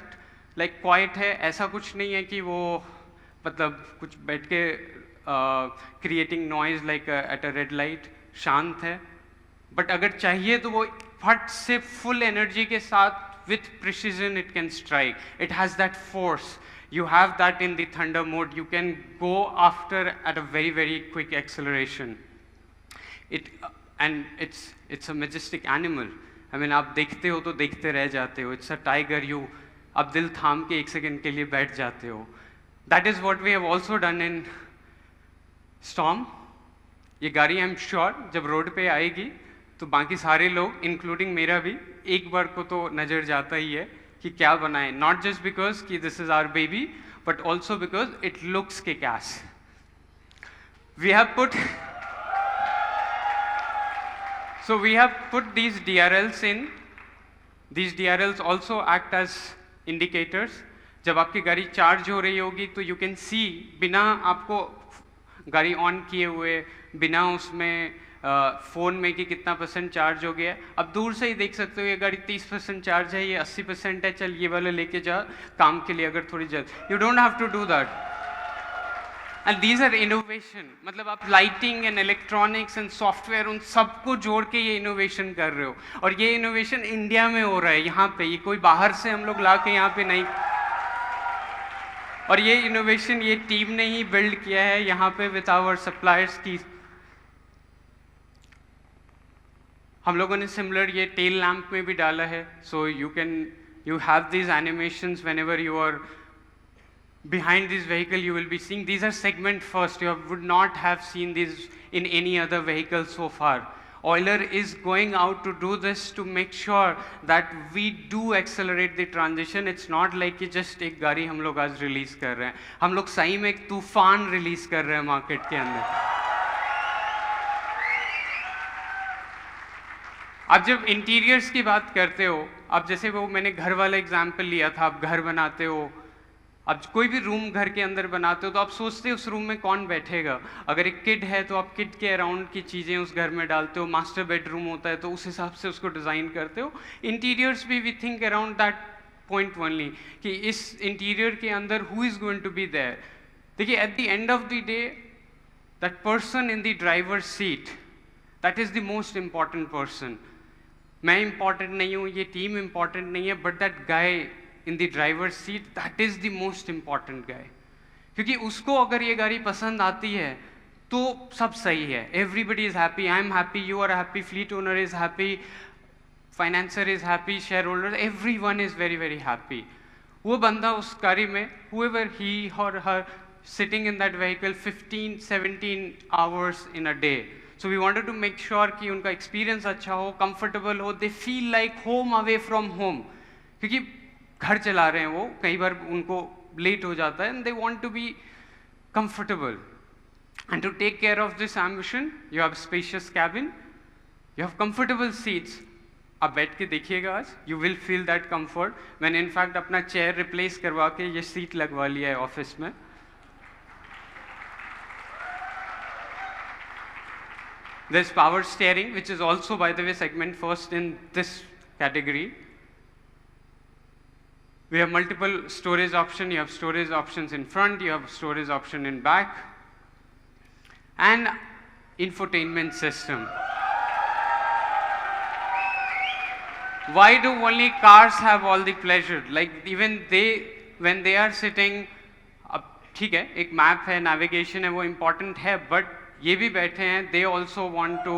like quite है, ऐसा कुछ नहीं है कि वो मतलब कुछ बैठ के creating noise like at a red light, शांत है, बट अगर चाहिए तो वो फट से फुल एनर्जी के साथ with precision it can strike. It has that force. You have that in the thunder mode. You can go after at a very very quick acceleration. And it's a majestic animal. I mean आप देखते हो तो देखते रह जाते हो. It's a tiger. You आप दिल थाम के 1 सेकेंड के लिए बैठ जाते हो. That is what we have also done in Storm. ये गाड़ी आई एम श्योर जब रोड पे आएगी तो बाकी सारे लोग इंक्लूडिंग मेरा भी एक बार को तो नज़र जाता ही है कि क्या बनाए. नॉट जस्ट बिकॉज कि this is our baby, but also because it looks kick-ass. We have put these DRLs in. These DRLs also act as indicators. जब आपकी गाड़ी चार्ज हो रही होगी तो you can see बिना आपको गाड़ी ऑन किए हुए, बिना उसमें फ़ोन में कि कितना % चार्ज हो गया है, अब दूर से ही देख सकते हो ये गाड़ी 30% चार्ज है, ये 80% है, चल ये वाला लेके जा काम के लिए अगर थोड़ी जल्द. You don't have to do that. And these are innovation. मतलब आप lighting and electronics and software उन सबको जोड़ के ये इनोवेशन कर रहे हो, और ये इनोवेशन इंडिया में हो रहा है यहाँ पे, ये कोई बाहर से हम लोग ला के यहाँ पे नहीं. और ये इनोवेशन ये टीम ने ही बिल्ड किया है यहाँ पे विद आवर सप्लायर्स की. हम लोगों ने सिमिलर ये टेल लैम्प में भी डाला है, सो you have these animations whenever you are behind this vehicle. You will be seeing these are segment first. You would not have seen these in any other vehicle so far. Euler is going out to do this to make sure that we do accelerate the transition. It's not like कि just एक गाड़ी हम लोग आज release कर रहे हैं, हम लोग सही में एक तूफान रिलीज कर रहे हैं मार्केट के अंदर. आप जब इंटीरियर्स की बात करते हो, अब जैसे वो मैंने घर वाला एग्जाम्पल लिया था, आप घर बनाते हो, अब कोई भी रूम घर के अंदर बनाते हो तो आप सोचते हो उस रूम में कौन बैठेगा. अगर एक किड है तो आप किड के अराउंड की चीज़ें उस घर में डालते हो. मास्टर बेडरूम होता है तो उस हिसाब से उसको डिज़ाइन करते हो. इंटीरियर्स भी we think around that point only कि इस इंटीरियर के अंदर who is going to be there. देखिए at the end of the day that person in the driver seat, that is the most important person. मैं important नहीं हूँ, ये team important नहीं है, but that guy in the driver seat, that is the most important guy. क्योंकि उसको अगर ये गाड़ी पसंद आती है तो सब सही है. Everybody is happy, I am happy, you are happy, fleet owner is happy, financier is happy, share holder, everyone is very very happy. वो बंदा उस गाड़ी में, whoever he or her sitting in that vehicle 15-17 hours in a day. So we wanted to make sure कि उनका experience अच्छा हो, comfortable हो, they feel like home away from home. क्योंकि घर चला रहे हैं वो, कई बार उनको लेट हो जाता है, and they want to be comfortable. And to take care of this ambition you have spacious cabin, you have comfortable seats. आप बैठ के देखिएगा आज, you will feel that comfort. मैंने इनफैक्ट अपना चेयर रिप्लेस करवा के ये सीट लगवा लिया है ऑफिस में. There's power steering, which is also, by the way, segment first in this category. We have multiple storage options. You have storage options in front, you have storage option in back, and infotainment system. Why do only cars have all the pleasure? Like even they, when they are sitting, अब ठीक है, एक map है, navigation है, वो important है, but ये भी बैठे हैं, they also want to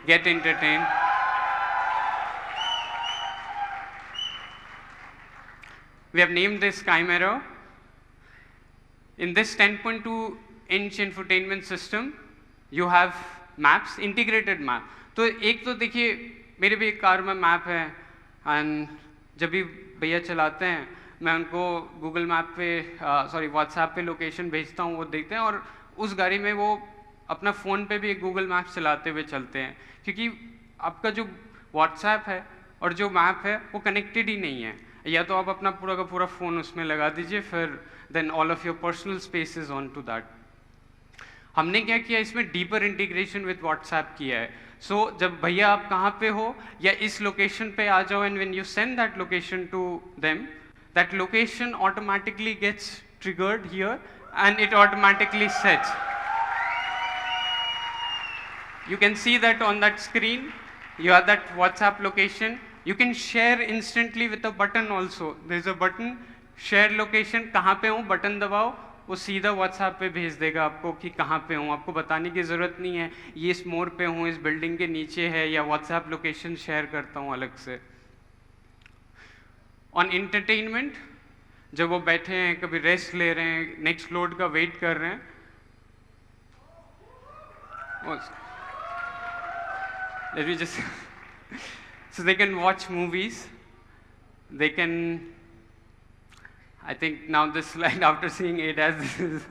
get entertained. We have named this Chimera. In this 10.2-inch infotainment system, you have maps, integrated map. तो एक तो देखिए मेरे भी एक कार में मैप है, एंड जब भी भैया चलाते हैं मैं उनको गूगल मैप पे व्हाट्सएप पे लोकेशन भेजता हूँ, वो देखते हैं, और उस गाड़ी में वो अपना फ़ोन पे भी एक गूगल मैप चलाते हुए चलते हैं. क्योंकि आपका जो व्हाट्सएप है और जो मैप है वो कनेक्टेड ही नहीं है. या तो आप अपना पूरा का पूरा फ़ोन उसमें लगा दीजिए, फिर then all of your personal space is on to that. हमने क्या किया, इसमें डीपर इंटीग्रेशन विद व्हाट्सएप किया है. सो जब भैया आप कहाँ पे हो या इस लोकेशन पे आ जाओ, and when you send that location to them, that location automatically gets triggered here and it automatically sets. You can see that on that screen. You have that WhatsApp location. You can share instantly with a button also. There is a button, share location. कहाँ पे हूँ, button दबाओ, वो सीधा WhatsApp पे भेज देगा आपको कि कहाँ पे हूँ. आपको बताने की ज़रूरत नहीं है ये इस मोड़ पे हूँ, इस बिल्डिंग के नीचे है, या WhatsApp लोकेशन शेयर करता हूँ अलग से. ऑन एंटरटेनमेंट, जब वो बैठे हैं, कभी रेस्ट ले रहे हैं, नेक्स्ट लोड का वेट कर रहे हैं, let me just so they can watch movies, they can, I think now this slide, after seeing ADAS, this is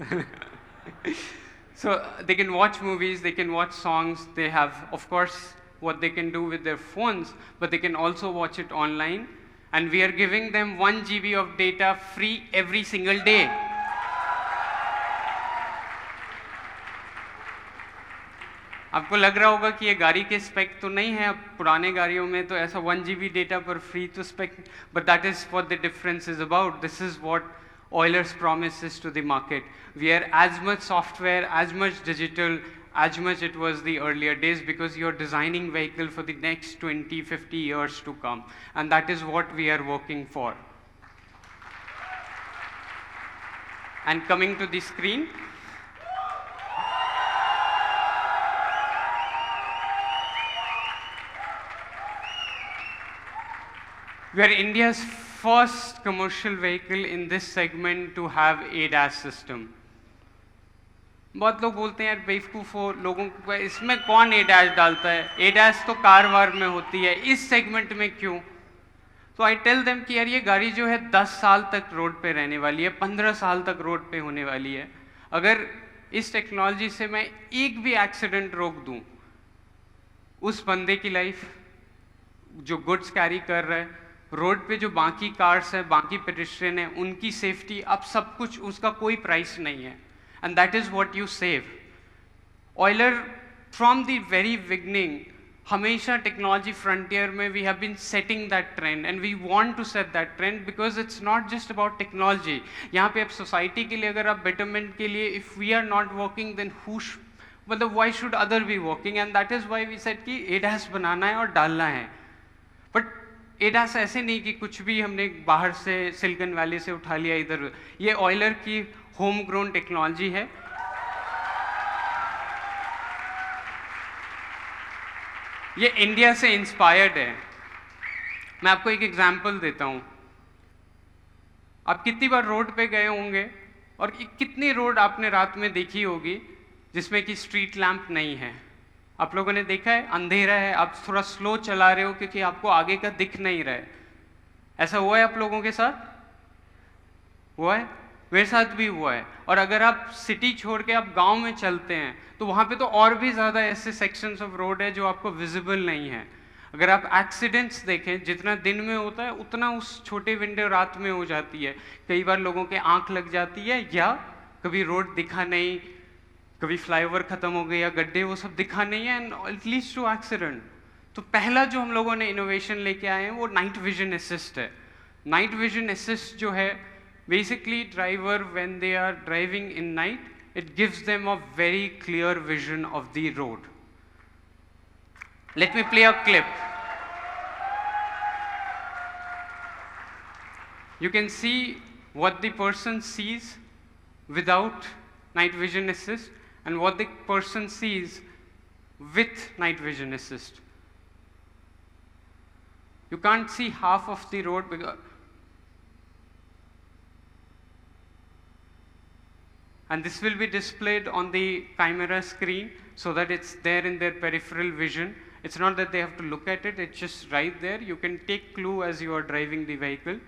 so they can watch movies, they can watch songs, they have, of course, what they can do with their phones, but they can also watch it online. And we are giving them 1 GB of data free every single day. आपको लग रहा होगा कि ये गाड़ी के spec तो नहीं है, अब पुराने गाड़ियों में तो ऐसा 1 GB डेटा पर फ्री तो spec, but that is what the difference is about. This is what Euler's promises to the market. We are as much software, as much digital, as much it was the earlier days, because you're designing vehicle for the next 20, 50 years to come. And that is what we are working for. And coming to the screen, we are India's first commercial vehicle in this segment to have ADAS system. बहुत लोग बोलते हैं यार बेवकूफ़ हो, लोगों को इसमें कौन ADAS डालता है, ADAS तो कार वार में होती है, इस सेगमेंट में क्यों? तो आई टेल देम कि यार ये गाड़ी जो है 10 साल तक रोड पे रहने वाली है, 15 साल तक रोड पे होने वाली है. अगर इस टेक्नोलॉजी से मैं एक भी एक्सीडेंट रोक दूं, उस बंदे की लाइफ जो गुड्स कैरी कर रहा है, रोड पे जो बाकी कार्स हैं, बाकी पेडिस्ट्रियन हैं, उनकी सेफ्टी, अब सब कुछ, उसका कोई प्राइस नहीं है. And that is what you save. Euler, from the very beginning, हमेशा टेक्नोलॉजी फ्रंटियर में we have been setting that trend, and we want to set that trend because it's not just about technology. यहाँ पे अब society के लिए, अगर आप betterment के लिए, if we are not working, then मतलब why should other be working? And that is why we said कि ADAS बनाना है और डालना है. But ADAS ऐसे नहीं कि कुछ भी हमने बाहर से सिलिकॉन वैली से उठा लिया इधर. ये ऑयलर की होम ग्रोन टेक्नोलॉजी है. ये इंडिया से इंस्पायर्ड है. मैं आपको एक एग्जांपल देता हूं. आप कितनी बार रोड पे गए होंगे और कितनी रोड आपने रात में देखी होगी जिसमें कि स्ट्रीट लैंप नहीं है? आप लोगों ने देखा है, अंधेरा है, आप थोड़ा स्लो चला रहे हो क्योंकि आपको आगे का दिख नहीं रहा है. ऐसा हुआ है आप लोगों के साथ? हुआ है? मेरे साथ भी हुआ है. और अगर आप सिटी छोड़ के आप गांव में चलते हैं तो वहाँ पे तो और भी ज़्यादा ऐसे सेक्शंस ऑफ रोड है जो आपको विजिबल नहीं है. अगर आप एक्सीडेंट्स देखें, जितना दिन में होता है उतना उस छोटे विंडो रात में हो जाती है. कई बार लोगों के आँख लग जाती है, या कभी रोड दिखा नहीं, कभी फ्लाईओवर ख़त्म हो गए या गड्ढे, वो सब दिखा नहीं है, and it leads to accident. तो पहला जो हम लोगों ने इनोवेशन लेके आए हैं वो नाइट विजन असिस्ट है. नाइट विजन असिस्ट जो है, basically driver when they are driving in night, it gives them a very clear vision of the road. Let me play a clip. You can see what the person sees without night vision assist and what the person sees with night vision assist. You can't see half of the road because and this will be displayed on the camera screen so that it's there in their peripheral vision. It's not that they have to look at it, it's just right there. You can take clue as you are driving the vehicle.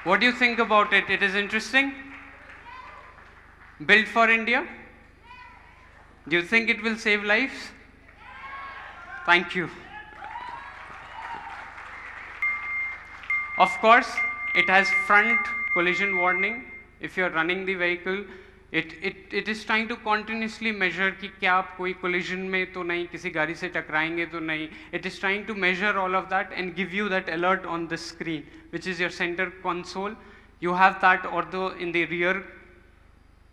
What do you think about it? It is interesting? Built for India? Do you think it will save lives? Thank you. Of course, it has front collision warning. If you are running the vehicle, it is trying to continuously measure कि क्या आप कोई collision में तो नहीं, किसी गाड़ी से टकराएंगे तो नहीं. It is trying to measure all of that and give you that alert on the screen, which is your center console. You have that, although in the rear,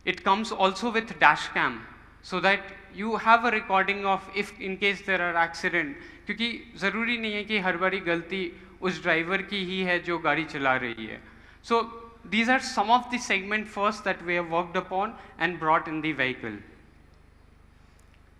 it comes also with dash cam, so that you have a recording of if in case there are accident. क्योंकि ज़रूरी नहीं है कि हर बारी गलती उस driver की ही है जो गाड़ी चला रही है. So these are some of the segment first that we have worked upon and brought in the vehicle.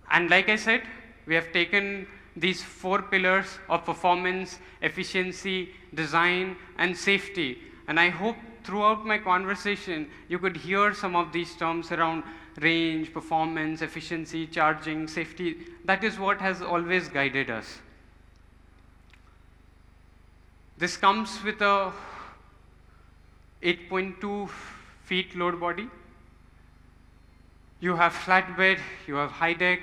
And like I said, we have taken these 4 pillars of performance, efficiency, design, and safety. And I hope throughout my conversation, you could hear some of these terms around range, performance, efficiency, charging, safety. That is what has always guided us. This comes with a 8.2 feet load body. You have flatbed, you have high deck,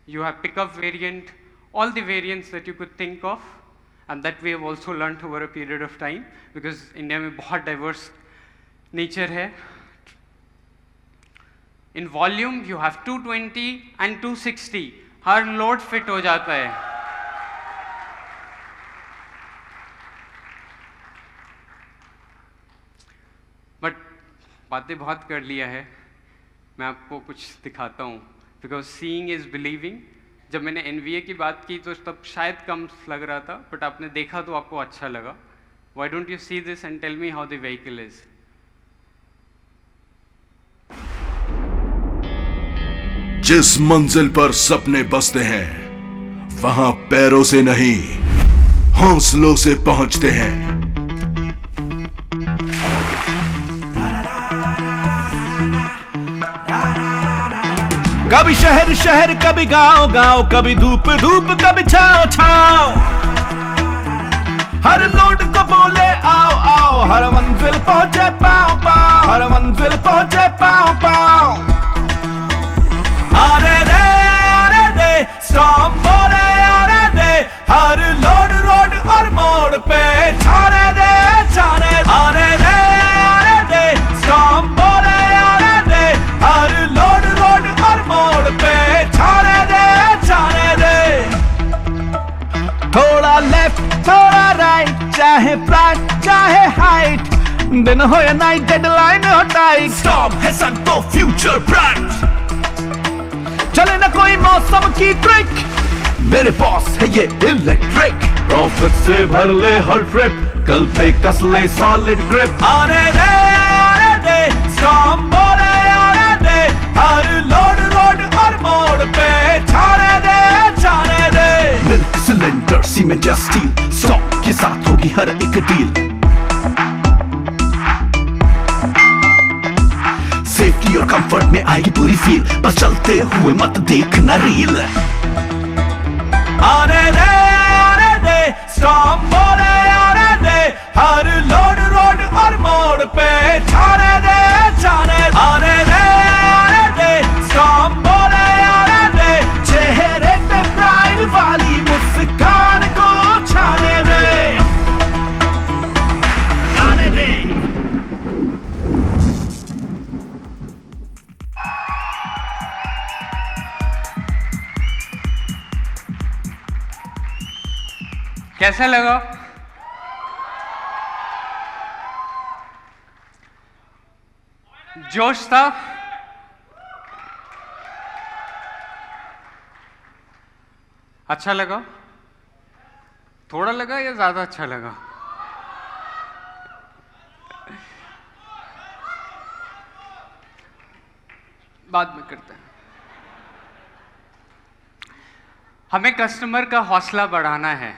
you have pickup variant, all the variants that you could think of, and that we have also learned over a period of time because India में बहुत diverse nature है. In volume, you have 220 and 260. Her load fit हो जाता है. But बातें बहुत कर लिया है. मैं आपको कुछ दिखाता हूँ. Because seeing is believing. जब मैंने NVA की बात की तो तब शायद कम लग रहा था, but आपने देखा तो आपको अच्छा लगा. Why don't you see this and tell me how the vehicle is? जिस मंजिल पर सपने बसते हैं वहां पैरों से नहीं हौसलों से पहुंचते हैं. कभी शहर शहर, कभी गांव गांव, कभी धूप धूप, कभी छाव छाव. हर लोड को बोले आओ आओ, हर मंजिल पहुंचे पाँव पाँव, हर मंजिल पहुंचे पाँव पाँव. अरे रे स्टॉप बोले अरे रे, हर लोड रोड और मोड़ पे छाने दे छाने. अरे रे स्टॉप बोले अरे रे, हर लोड रोड और मोड़ पे छाने दे. थोड़ा लेफ्ट थोड़ा राइट, चाहे फ्लैट चाहे हाइट, दिन हो या नाइट, डेडलाइन हो टाइट. स्टॉप है सन तो फ्यूचर ब्राइट. चले ना कोई मौसम की ट्रिक, मेरे बॉस है ये इलेक्ट्रिक. प्रॉफिट से भर ले हर ट्रिप, कल पे कस ले सॉलिड ग्रिप. अरे रे स्टॉप बोले अरे रे, हर लोड रोड और मोड़ पे छाने दे. मिल्क सिलेंडर सीमेंट या स्टील, स्टॉक के साथ होगी हर एक डील. सेफ्टी और कंफर्ट में आएगी पूरी फील, बस चलते हुए मत देखना रील. अरे रे स्टॉप बोले अरे रे, हर लोड रोड और मोड़ पे छाने दे. अरे रे स्टॉप बोले अरे रे, चेहरे पे प्राइड वाली मुस्कान को छाने दे. आने दे. कैसा लगा? जोश था? अच्छा लगा? थोड़ा लगा या ज्यादा अच्छा लगा? बाद में करते हैं. हमें कस्टमर का हौसला बढ़ाना है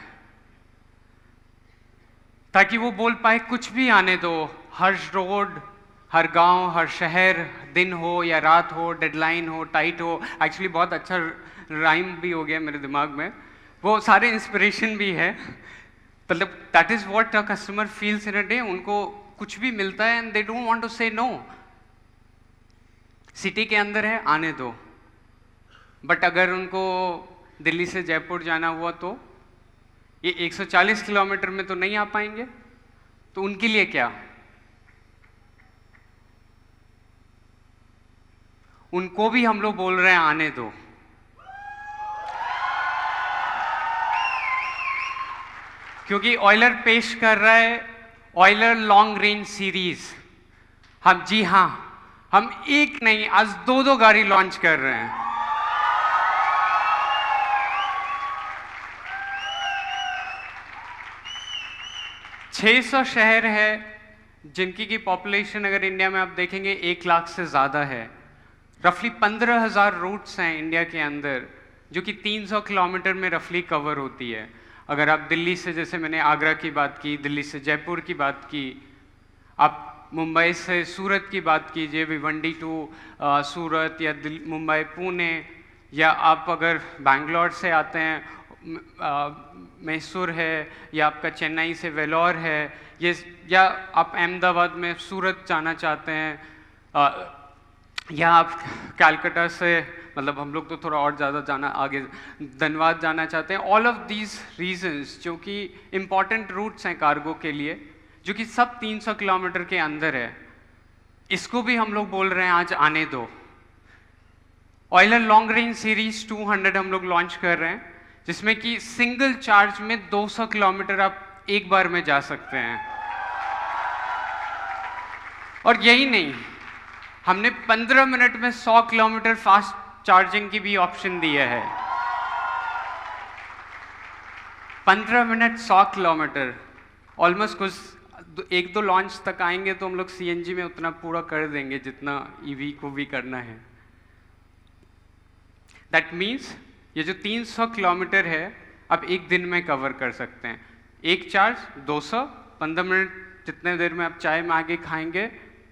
ताकि वो बोल पाए कुछ भी आने दो. हर रोड, हर गांव, हर शहर, दिन हो या रात हो, डेडलाइन हो, टाइट हो. एक्चुअली बहुत अच्छा राइम भी हो गया मेरे दिमाग में. वो सारे इंस्पिरेशन भी है. मतलब that is what a customer feels in a day. उनको कुछ भी मिलता है and they don't want to say no. City के अंदर है, आने दो. बट अगर उनको दिल्ली से जयपुर जाना हुआ तो ये 140 किलोमीटर में तो नहीं आ पाएंगे. तो उनके लिए क्या? उनको भी हम लोग बोल रहे हैं आने दो. क्योंकि ऑयलर पेश कर रहा है ऑयलर लॉन्ग रेंज सीरीज. हम जी हाँ, हम एक नहीं आज दो गाड़ी लॉन्च कर रहे हैं. छह 600 शहर है जिनकी की पॉपुलेशन अगर इंडिया में आप देखेंगे 1 लाख से ज़्यादा है. रफली 15,000 रूट्स हैं इंडिया के अंदर जो कि 300 किलोमीटर में रफली कवर होती है. अगर आप दिल्ली से, जैसे मैंने आगरा की बात की, दिल्ली से जयपुर की बात की, आप मुंबई से सूरत की बात कीजिए, भिवंडी टू सूरत या मुंबई पुणे, या आप अगर बैंगलोर से आते हैं मैसूर है, या आपका चेन्नई से वेलोर है, ये, या आप अहमदाबाद में सूरत जाना चाहते हैं, या आप कलकत्ता से, मतलब हम लोग तो थोड़ा और ज़्यादा जाना आगे धनबाद जाना चाहते हैं। ऑल ऑफ दीज रीजंस जो कि इम्पॉर्टेंट रूट्स हैं कार्गो के लिए, जो कि सब 300 किलोमीटर के अंदर है, इसको भी हम लोग बोल रहे हैं आज आने दो। ऑयलर लॉन्ग रेंज सीरीज 200 हम लोग लॉन्च कर रहे हैं, जिसमें कि सिंगल चार्ज में 200 किलोमीटर आप एक बार में जा सकते हैं। और यही नहीं, हमने 15 मिनट में 100 किलोमीटर फास्ट चार्जिंग की भी ऑप्शन दिया है। 15 मिनट 100 किलोमीटर, ऑलमोस्ट कुछ 1-2 लॉन्च तक आएंगे तो हम लोग CNG में उतना पूरा कर देंगे जितना EV को भी करना है। दैट मीन्स ये जो 300 किलोमीटर है आप एक दिन में कवर कर सकते हैं। एक चार्ज 200, 15 मिनट जितने देर में आप चाय में आगे खाएंगे,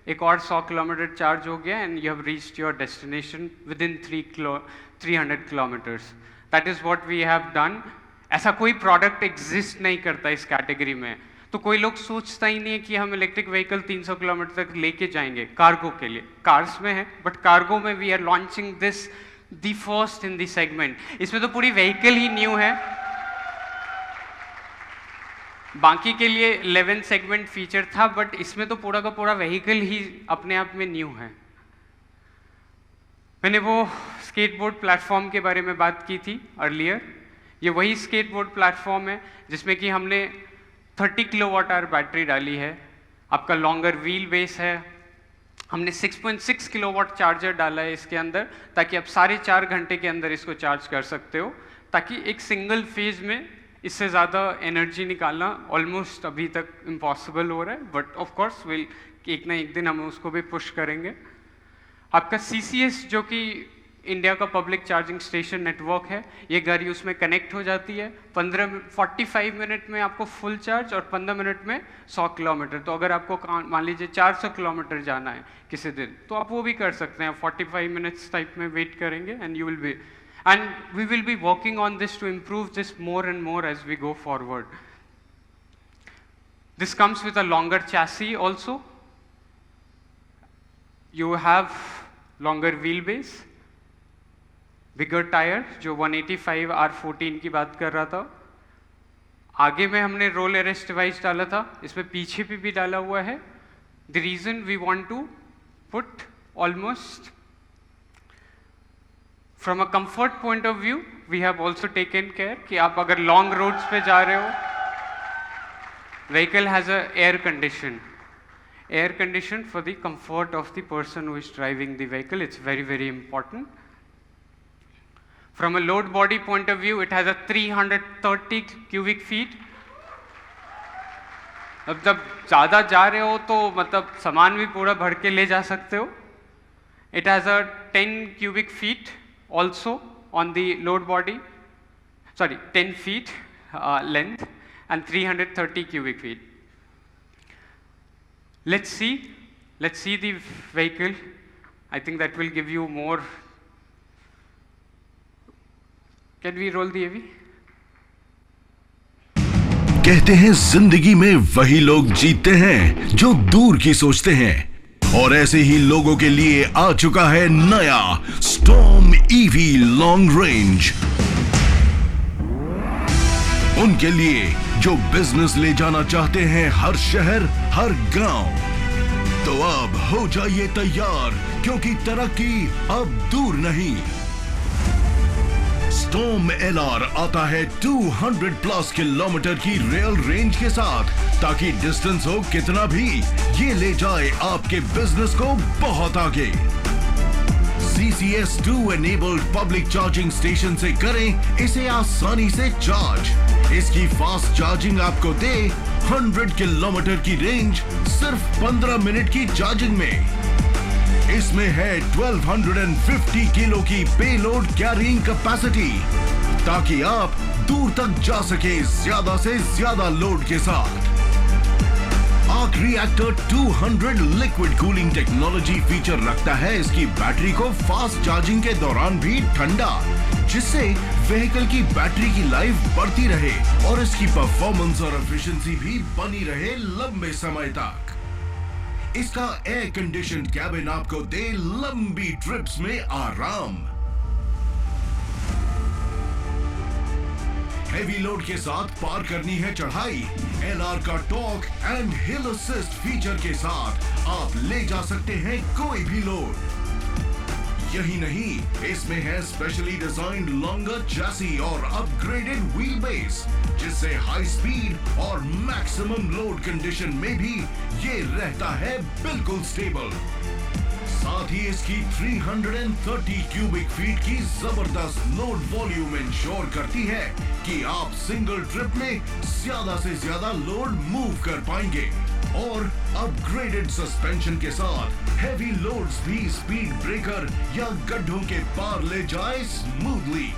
एक और 100 किलोमीटर चार्ज हो गया and you have reached your destination within 300 kilometres. That is what we have done. ऐसा कोई प्रोडक्ट एग्जिस्ट नहीं करता इस कैटेगरी में, तो कोई लोग सोचता ही नहीं है कि हम इलेक्ट्रिक व्हीकल 300 किलोमीटर तक लेके जाएंगे कार्गो के लिए। कार्स में है, बट कार्गो में we are launching this the first in the segment. इसमें तो पूरी व्हीकल ही न्यू है, बाकी के लिए 11 सेगमेंट फीचर था, बट इसमें तो पूरा का पूरा व्हीकल ही अपने आप में न्यू है। मैंने वो स्केटबोर्ड प्लेटफॉर्म के बारे में बात की थी अर्लियर। ये वही स्केटबोर्ड प्लेटफॉर्म है जिसमें कि हमने 30 किलोवाट आवर बैटरी डाली है, आपका लॉन्गर व्हील बेस है, हमने 6.6 किलोवाट चार्जर डाला है इसके अंदर, ताकि आप 4.5 घंटे के अंदर इसको चार्ज कर सकते हो, ताकि एक सिंगल फेज में इससे ज़्यादा एनर्जी निकालना ऑलमोस्ट अभी तक इम्पॉसिबल हो रहा है, बट ऑफ कोर्स विल एक ना एक दिन हम उसको भी पुश करेंगे। आपका CCS जो कि इंडिया का पब्लिक चार्जिंग स्टेशन नेटवर्क है, ये गाड़ी उसमें कनेक्ट हो जाती है। 45 मिनट में आपको फुल चार्ज और 15 मिनट में 100 किलोमीटर। तो अगर आपको मान लीजिए 400 किलोमीटर जाना है किसी दिन, तो आप वो भी कर सकते हैं। 45 मिनट्स टाइप में वेट करेंगे and you will be, and we will be working on this to improve this more and more as we go forward. This comes with a longer chassis also. You have longer wheelbase, bigger tire, जो 185 R14 की बात कर रहा था। आगे में हमने role arrest device डाला था, इसमें पीछे भी डाला हुआ है। The reason we want to put almost From a comfort point of view, we have also taken care कि आप अगर long roads पे जा रहे हो, vehicle has a air condition for the comfort of the person who is driving the vehicle. It's very, very important. From a load body point of view, it has a 330 cubic feet. अब जब ज़्यादा जा रहे हो तो मतलब सामान भी पूरा भर के ले जा सकते हो। It has a 10 cubic feet also on the load body, sorry, 10 feet length and 330 cubic feet. Let's see the vehicle. I think that will give you more. Can we roll the AV? कहते हैं जिंदगी में वही लोग जीतते हैं जो दूर की सोचते हैं, और ऐसे ही लोगों के लिए आ चुका है नया स्टॉर्म EV लॉन्ग रेंज। उनके लिए जो बिजनेस ले जाना चाहते हैं हर शहर हर गांव, तो अब हो जाइए तैयार, क्योंकि तरक्की अब दूर नहीं। स्टॉर्म LR आता है 200 प्लस किलोमीटर की रियल रेंज के साथ, ताकि डिस्टेंस हो कितना भी, ये ले जाए आपके बिजनेस को बहुत आगे। CCS 2 enabled public charging station से करें इसे आसानी से चार्ज। इसकी फास्ट चार्जिंग आपको दे 100 किलोमीटर की रेंज सिर्फ 15 मिनट की चार्जिंग में। इसमें है 1250 किलो की पेलोड कैरिंग कैपेसिटी, ताकि आप दूर तक जा सके ज्यादा से ज्यादा लोड के साथ। Arc reactor 200 liquid cooling technology feature रखता है इसकी बैटरी को फास्ट चार्जिंग के दौरान भी ठंडा, जिससे व्हीकल की बैटरी की लाइफ बढ़ती रहे और इसकी परफॉर्मेंस और एफिशिएंसी भी बनी रहे लंबे समय तक। इसका एयर कंडीशनड कैबिन आपको दे लंबी ट्रिप्स में आराम। हेवी लोड के साथ पार करनी है चढ़ाई, एलआर का torque and hill assist feature के साथ आप ले जा सकते हैं कोई भी लोड। यही नहीं, इसमें है स्पेशली डिजाइन्ड लॉन्गर चैसी और अपग्रेडेड व्हील बेस, जिससे हाई स्पीड और मैक्सिमम लोड कंडीशन में भी ये रहता है बिल्कुल स्टेबल। साथ ही इसकी 330 क्यूबिक फीट की जबरदस्त लोड वॉल्यूम इंश्योर करती है कि आप सिंगल ट्रिप में ज्यादा से ज्यादा लोड मूव कर पाएंगे। और अपग्रेडेड सस्पेंशन के साथ हेवी लोड्स भी स्पीड ब्रेकर या गड्ढों के पार ले जाए स्मूथली।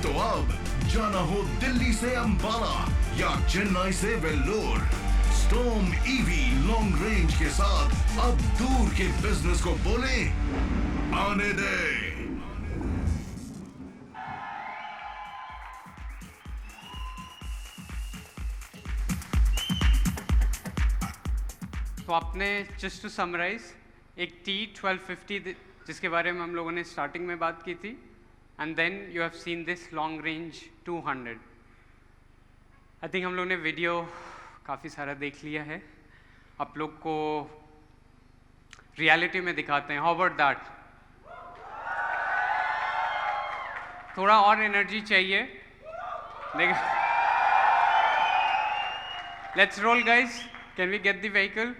तो अब जाना हो दिल्ली से अंबाला या चेन्नई से Vellore, storm EV long range के साथ अब दूर के बिजनेस को बोले आने दे। तो आपने जस्ट टू समराइज एक T1250 जिसके बारे में हम लोगों ने स्टार्टिंग में बात की थी, and then you have seen this long range 200। I think हम लोगों ने वीडियो काफ़ी सारा देख लिया है, आप लोग को रियलिटी में दिखाते हैं। How about that? थोड़ा और एनर्जी चाहिए। Let's roll guys, can we get the vehicle?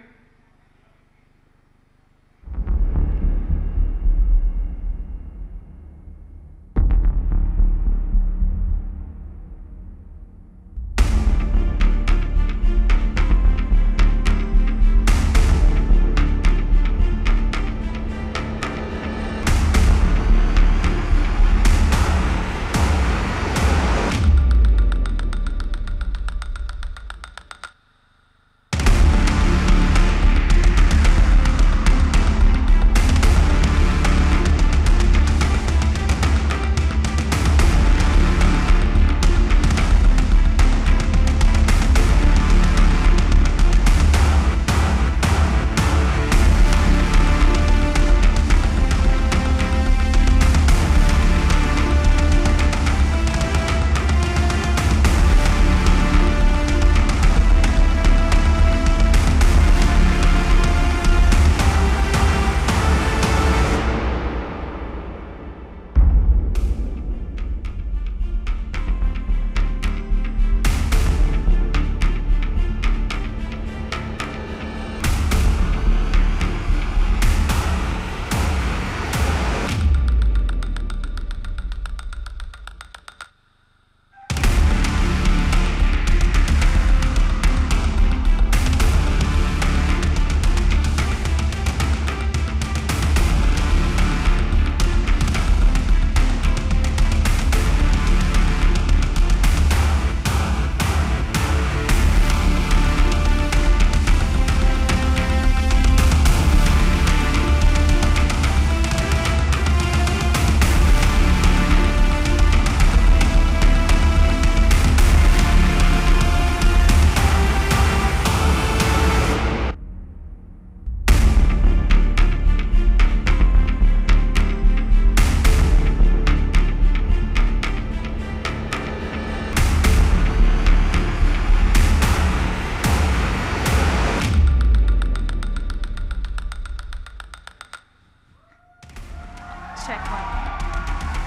check one.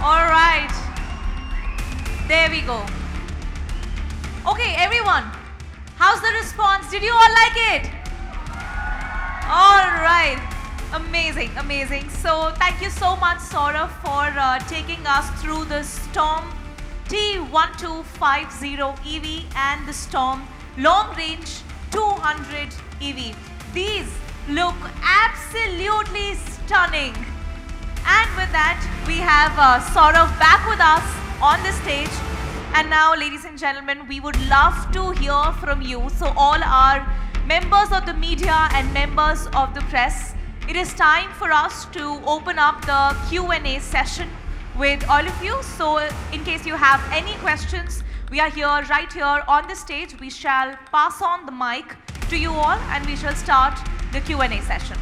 All right. There we go. Okay, everyone. How's the response? Did you all like it? All right. Amazing, amazing. So thank you so much, Saurav, for taking us through the Storm T1250 EV and the Storm Long Range 200 EV. These look absolutely stunning. And with that, we have Saurav back with us on the stage. And now, ladies and gentlemen, we would love to hear from you. So all our members of the media and members of the press, it is time for us to open up the Q&A session with all of you. So in case you have any questions, we are here, right here on the stage. We shall pass on the mic to you all and we shall start the Q&A session.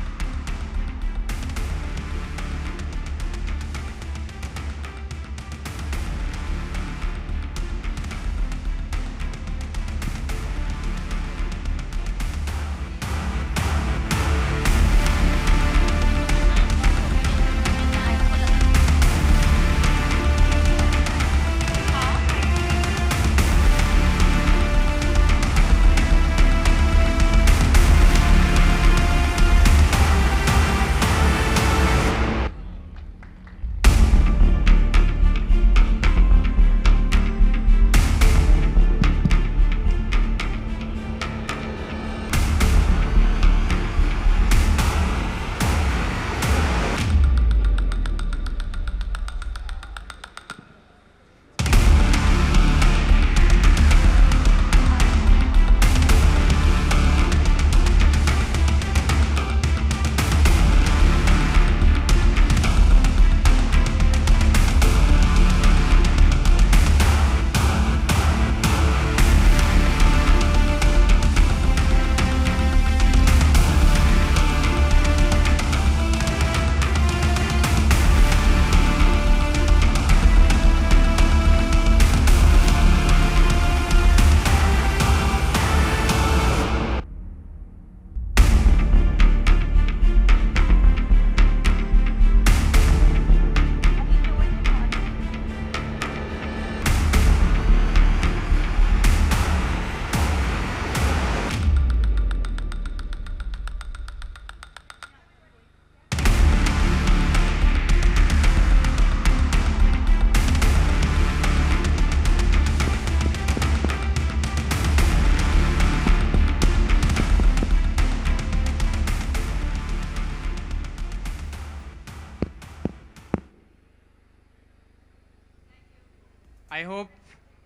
I hope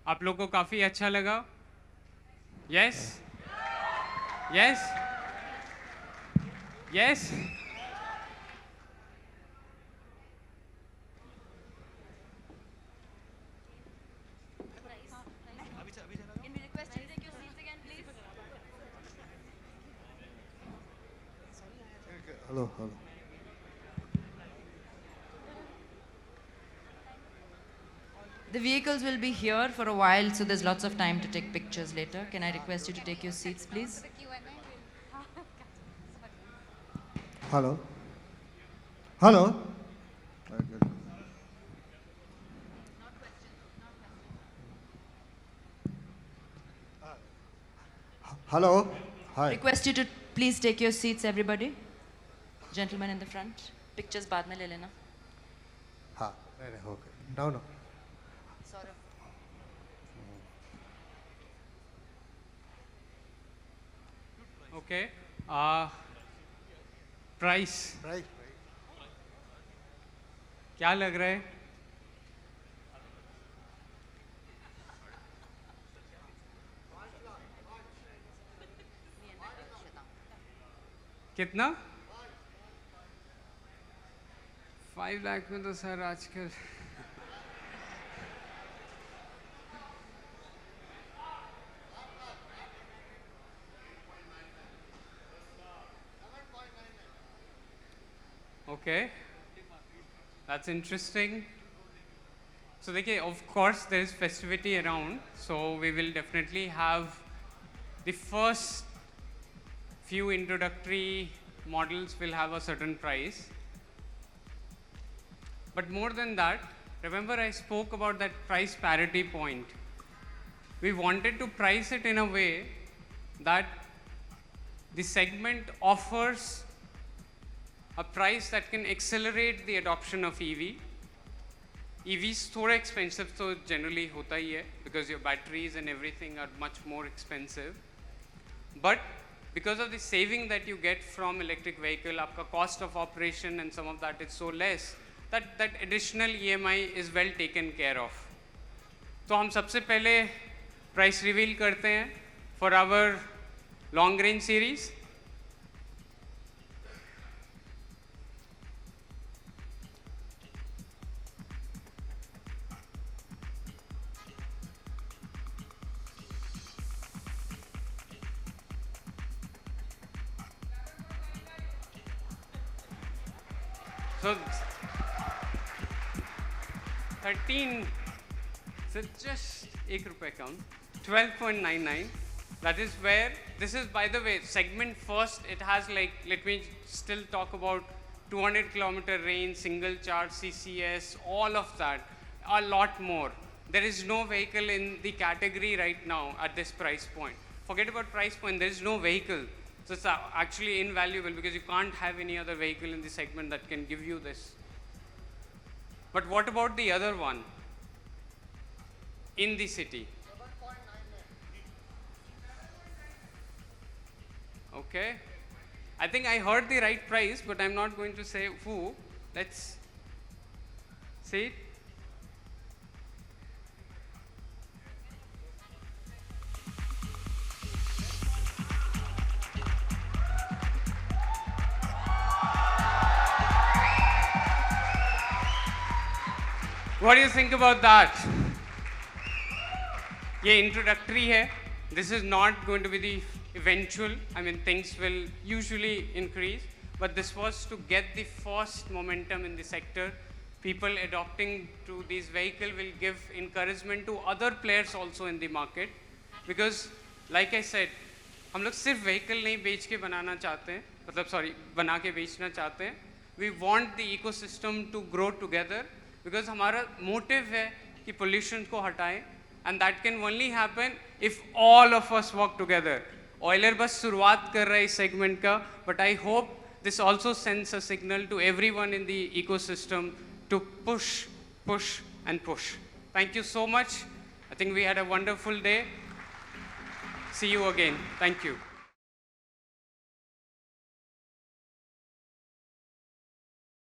आप लोग को काफ़ी अच्छा लगा. Yes? Yes? Yes? Hello, hello. The vehicles will be here for a while, so there's lots of time to take pictures later. Can I request you to take your seats, please? Hello. Hello. Hello. Hi. Request you to please take your seats, everybody. Gentlemen in the front. Pictures बाद में ले लेना. हाँ, नहीं, okay. No. Okay. Price. क्या लग रहा है? कितना? 5 लाख में तो सर आजकल Okay, that's interesting. So देखिए, of course there is festivity around, so we will definitely have the first few introductory models will have a certain price. But more than that, remember I spoke about that price parity point. We wanted to price it in a way that the segment offers a price that can accelerate the adoption of EV. EVs थोड़ा expensive तो generally होता ही है because your batteries and everything are much more expensive. But because of the saving that you get from electric vehicle, आपका cost of operation and some of that is so less that additional EMI is well taken care of. तो हम सबसे पहले price reveal करते हैं for our long range series. So 13, so just ₹1 count, 12.99. That is where, this is by the way, segment first, it has like, let me still talk about 200 kilometer range, single charge, CCS, all of that, a lot more. There is no vehicle in the category right now at this price point. Forget about price point, there is no vehicle. So it's actually invaluable because you can't have any other vehicle in the segment that can give you this. But what about the other one in the city? Okay. I think I heard the right price, but I'm not going to say who. Let's see it. What do you think about that? ये introductory है. This is not going to be the eventual. I mean, things will usually increase, but this was to get the first momentum in the sector. People adopting to these vehicles will give encouragement to other players also in the market, because like I said, हम लोग सिर्फ vehicle नहीं बेच के बनाना चाहते हैं, मतलब बना के बेचना चाहते हैं. We want the ecosystem to grow together. Because हमारा motive है कि pollution को हटाएं, and that can only happen if all of us work together. Euler बस शुरुआत कर रहा है इस segment का, but I hope this also sends a signal to everyone in the ecosystem to push, push, and push. Thank you so much. I think we had a wonderful day. See you again. Thank you.